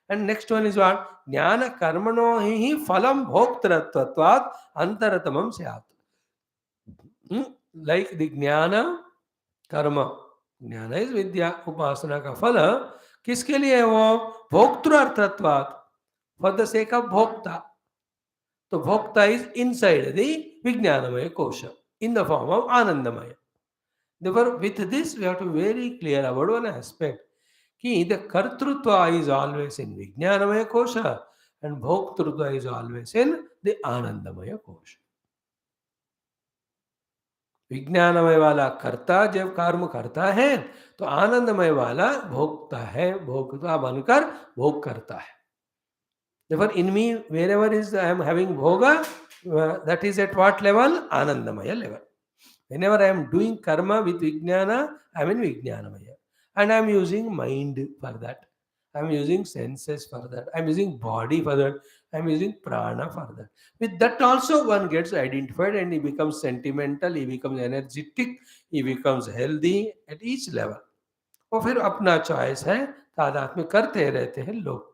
And next one is what? Jnana karmano hi phalam bhoktratvatvat antaratamam syat. Like the jnana karma. Jnana is vidya, upasana का फल किसके लिए है वो? भोक्तृर्थत्वात्, for the sake of bhokta. So bhokta is inside the Vijnanamaya kosha in the form of Anandamaya. Therefore, with this we have to be very clear about one aspect. Ki the kartrutva is always in Vijnanamaya kosha and bhoktrutva is always in the Anandamaya kosha. विज्ञानमय वाला कर्ता जब कर्म करता है तो आनंदमय वाला भोगता है, भोगता बनकर भोग करता है. Therefore, in me, wherever is I am having bhoga, that is at what level? Anandamaya level. Whenever I am doing karma with Vijnana, I am in Vijnanamaya. And I am using mind for that. I am using senses for that. I am using body for that. I am using prana for that. With that also one gets identified and he becomes sentimental, he becomes energetic, he becomes healthy at each level. और फिर अपना choice है, तादाद में करते रहते हैं लोग.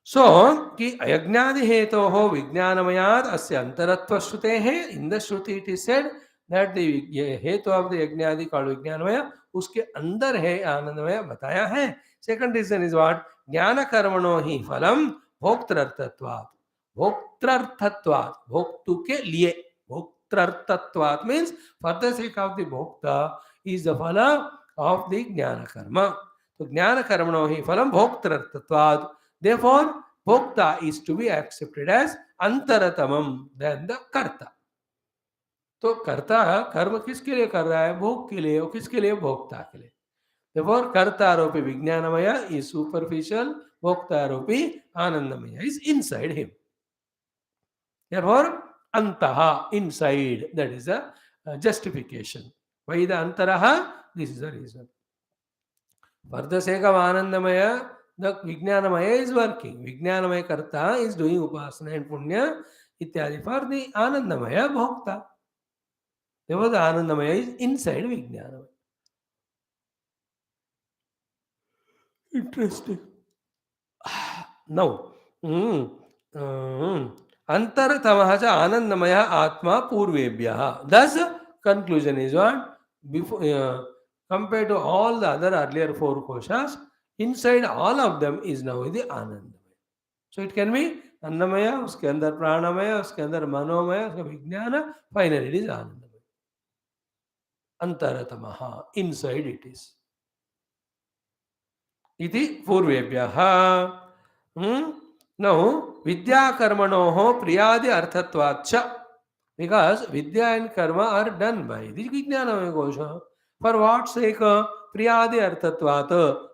सो कि अयज्ञादि हेतो हो विज्ञानमयाद अस्य अंतरत्व श्रुते है. In the shruti it is said that the hetu of the यज्ञादि कॉल्ड विज्ञानमय, उसके अंदर है आनंदमय बताया है. Second reason is what? ज्ञान कर्मणो ही फलम भोक्तृर्थत्वात्. भोक्तृर्थत्वात्, भोक्तु के लिए. भोक्तृर्थत्वात् means for the sake of the bhokta is the phal of the jnana karma. तो ज्ञान कर्मणो ही फलम भोक्तृर्थत्वात्. Therefore, bhokta is to be accepted as antaratamam than the karta. तो कर्ता कर्म किसके लिए कर रहा है? भोग के लिए. और किसके लिए? भोक्ता के लिए. Therefore, कर्ता आरोपी विज्ञानमय is superficial, भोक्ता आरोपी आनंदमय is inside him. Therefore, antaha, inside, that is the justification. Why the antaraha? This is the reason. For the sake of Anandamaya, the Vijnanamaya is working. Vijnanamaya Karta is doing Upasana and Punya ityadi for the Anandamaya Bhokta. Therefore, the Anandamaya is inside Vijnanamaya. Interesting. Now, Antaratamaha cha Anandamaya Atma Purvebhyaha. Thus, conclusion is what? Before, compared to all the other earlier four koshas, inside all of them is now the Anandamaya. So it can be Annamaya, उसके अंदर प्राणमय, उसके अंदर मनोमय, उसका विज्ञान, finally it is Anandamaya. Antaratamaha, inside it is. इति पूर्वेभ्यः. Now, vidya karmanoho priyadi arthatvacha. Because vidya and karma are done by the Vijnanamaya kosha. For what sake? Priyadi arthatvat.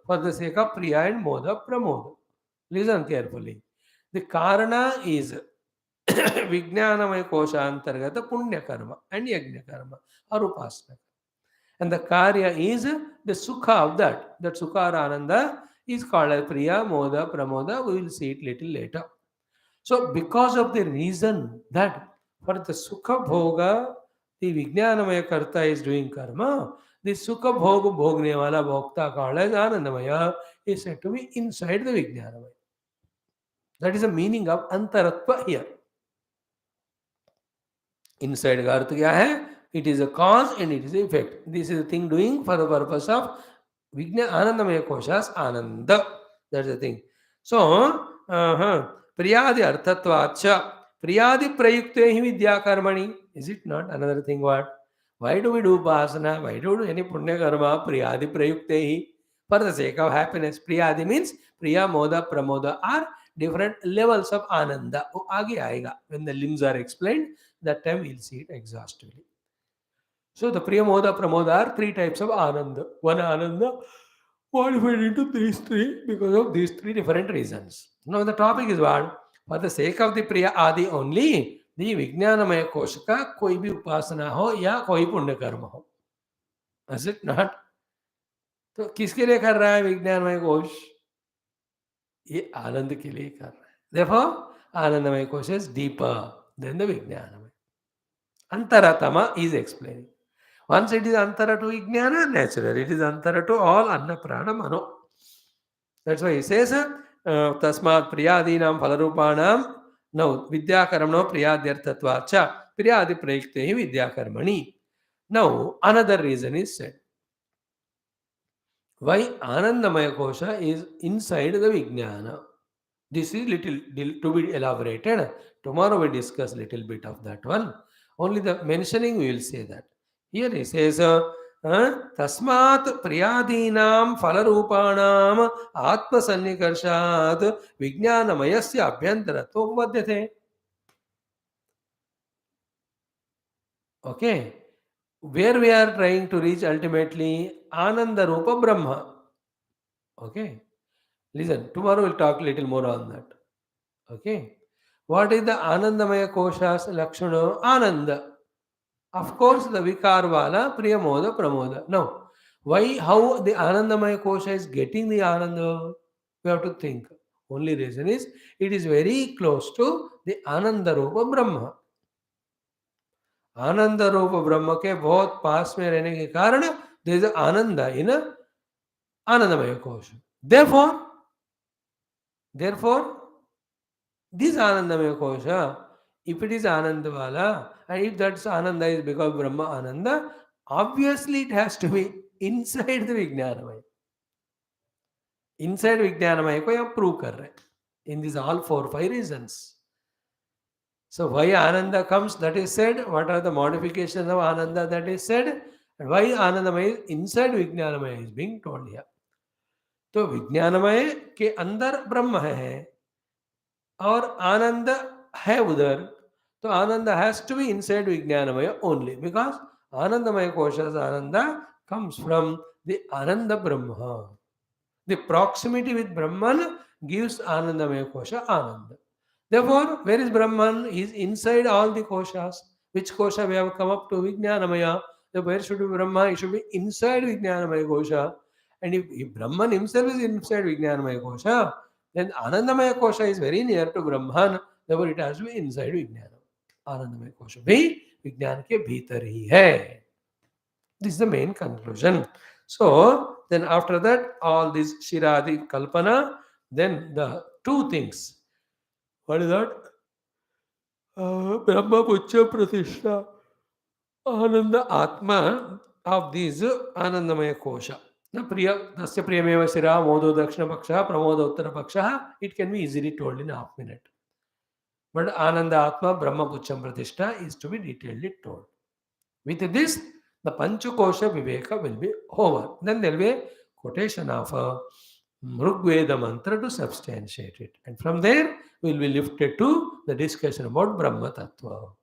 For the sake of priya and moda pramoda. Listen carefully. The karana is Vijnanamaya kosha antargata punya karma and yajna karma or upasana. And the karya is the sukha of that. That sukha or ananda is called as priya, moda, pramoda. We will see it little later. So because of the reason that for the sukha bhoga, the Vijnanamaya karta is doing karma, the sukha bhoga bhogne wala bhokta called as Anandamaya is said to be inside the Vijnanamaya. That is the meaning of antaratva here. inside का अर्थ क्या है? It is a cause and it is a effect. This is the thing doing for the purpose of Vigna Anandamaya Koshas Ananda. That's the thing. So, Priyadi Arthatvacha, Priyadi Prayukte hi Vidya Karmani. Is it not another thing? What? Why do we do Bhasana? Why do we do any Punya Karma? Priyadi Prayukte hi. For the sake of happiness. Priyadi means Priya, Moda, Pramoda are different levels of Ananda. वो आगे आएगा. When the limbs are explained, that time we'll see it exhaustively. So the Priyamoda, Pramoda are three types of Ananda. One Ananda modified into these three because of these three different reasons. Now the topic is what? For the sake of the Priya Adi only, the Vijnanamaya Kosha का कोई भी उपासना हो या कोई पुण्य कर्म हो. Is it not? तो किसके लिए कर रहा है विज्ञानमय कोश? ये आनंद के लिए कर रहा है. Therefore, Anandamaya Kosha is deeper than the Vijnanamaya. Antaratama is explaining. Once it is Antara to Vijnana, natural. It is Antara to all Anna Prana Mano. That's why he says, Tasmat Priyadinam Phalarupanam. Now, Vidyakaramno Priyadyarthatvacha. Priyadi Prayuktehi Vidyakarmani. Now, another reason is said. Why Anandamaya Kosha is inside the Vijnana. This is little to be elaborated. Tomorrow we discuss little bit of that one. Only the mentioning we will say that. Here he says, Tasmat Priyadinam Phalarupanam Atma Sannikarshat Vijnanamayasya Abhyantarato Vadyate. Okay. Where we are trying to reach ultimately Ananda Rupa Brahma. Okay. Listen, tomorrow we'll talk little more on that. Okay. What is the Anandamaya Kosha's Lakshana? Ananda. Of course, the Vikarvala, Priyamoda, Pramoda. Now, why, how the Anandamaya Kosha is getting the Ananda? We have to think. Only reason is, it is very close to the Ananda Rupa Brahma. Ananda Rupa Brahma के बहुत पास में रहने के कारण there is Ananda in Anandamaya Kosha. Therefore, this Anandamaya Kosha, if it is Anandawala, and if that's Ananda is because Brahma Ananda, obviously it has to be inside the Vijnanamaya. Inside Vijnanamaya को यहाँ prove कर रहे हैं. In these all 4-5 reasons. So why Ananda comes, that is said. What are the modifications of Ananda, that is said. And why Anandamaya is inside Vijnanamaya is being told here. तो Vijnanamaya के अंदर ब्रह्म है और आनंद है उधर, तो आनंद has to be inside Vijnanamaya only because Anandamaya Kosha's Ananda comes from the Ananda Brahma. The proximity with Brahman gives Anandamaya Kosha Ananda. Therefore, where is Brahman? He is inside all the Koshas. Which Kosha we have come up to? Vijnanamaya. So where should be Brahma? He should be inside Vijnanamaya Kosha. And if Brahman himself is inside Vijnanamaya Kosha, then Anandamaya Kosha is very near to Brahman. Therefore, it has to be inside Vijnana. Anandamaya Kosha भी विज्ञान के भीतर ही है. This is the main conclusion. So, then after that, all this Shiradi Kalpana, then the two things. What is that? Brahma Pucha Pratishtha, Ananda Atma of these Anandamaya Kosha. Tasya Priyameva Sira, Modo Dakshina Paksha, Pramoda Uttara Paksha, it can be easily told in a half minute. But Ananda Atma Brahma Pucham Pratishtha is to be detailedly told. With this, the Panchakosha Viveka will be over. Then there will be a quotation of a Rugveda mantra to substantiate it. And from there, we will be lifted to the discussion about Brahma Tattva.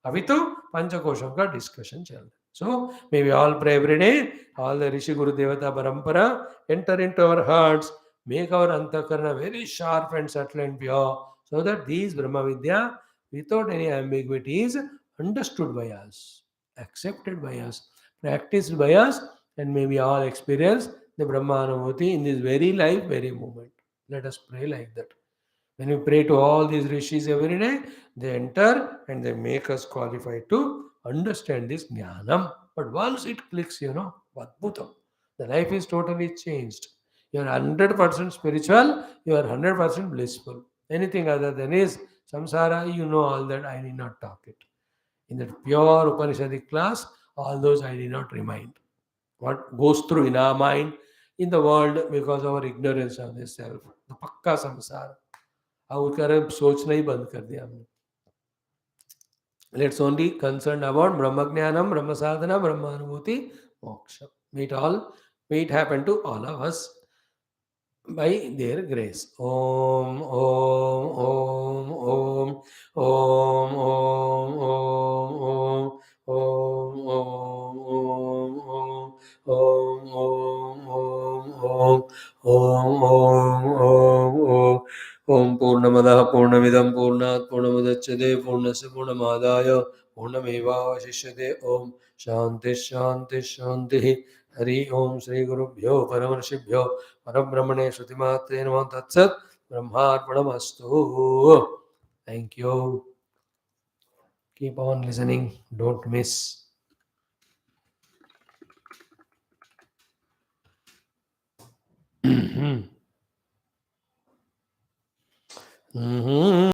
अभी तो पंचकोशों का discussion चल रहा है. So, may we all pray every day, all the Rishi Guru Devata Parampara enter into our hearts, make our Antakarna very sharp and subtle and pure, so that these Brahma Vidya, without any ambiguity, is understood by us, accepted by us, practiced by us, and may we all experience the Brahma Anubhuti in this very life, very moment. Let us pray like that. When we pray to all these rishis every day, they enter and they make us qualified to understand this jnanam. But once it clicks, Adbhutam, the life is totally changed. You are 100% spiritual, you are 100% blissful. Anything other than is samsara, you know all that, I need not talk it. In that pure Upanishadic class, all those I did not remind. What goes through in our mind in the world because of our ignorance of this self, the पक्का संसार, अब कर सोचना ही बंद कर दिया हमने. Let's only concerned about Brahma Jnanam, Brahma Sadhana, Brahma Anubhuti, Moksha. May it happen to all of us by their grace. Om, Om, Om, Om, Om, Om, Om, Om, Om, Om, Om, Om, Om, Om, Om, Om, Om, Om. Om Purnamada Purnamidam Purnat Purnamudachyate Purnasya Purnamadaya Purnamevavashishyate Om Shanti Shanti Shanti Hari Om Sri Gurubhyo Paramarshibhyo Parabrahmane Shrutimatre Namo Tatsat Brahmarpanamastu. Thank you. Keep on listening. Don't miss.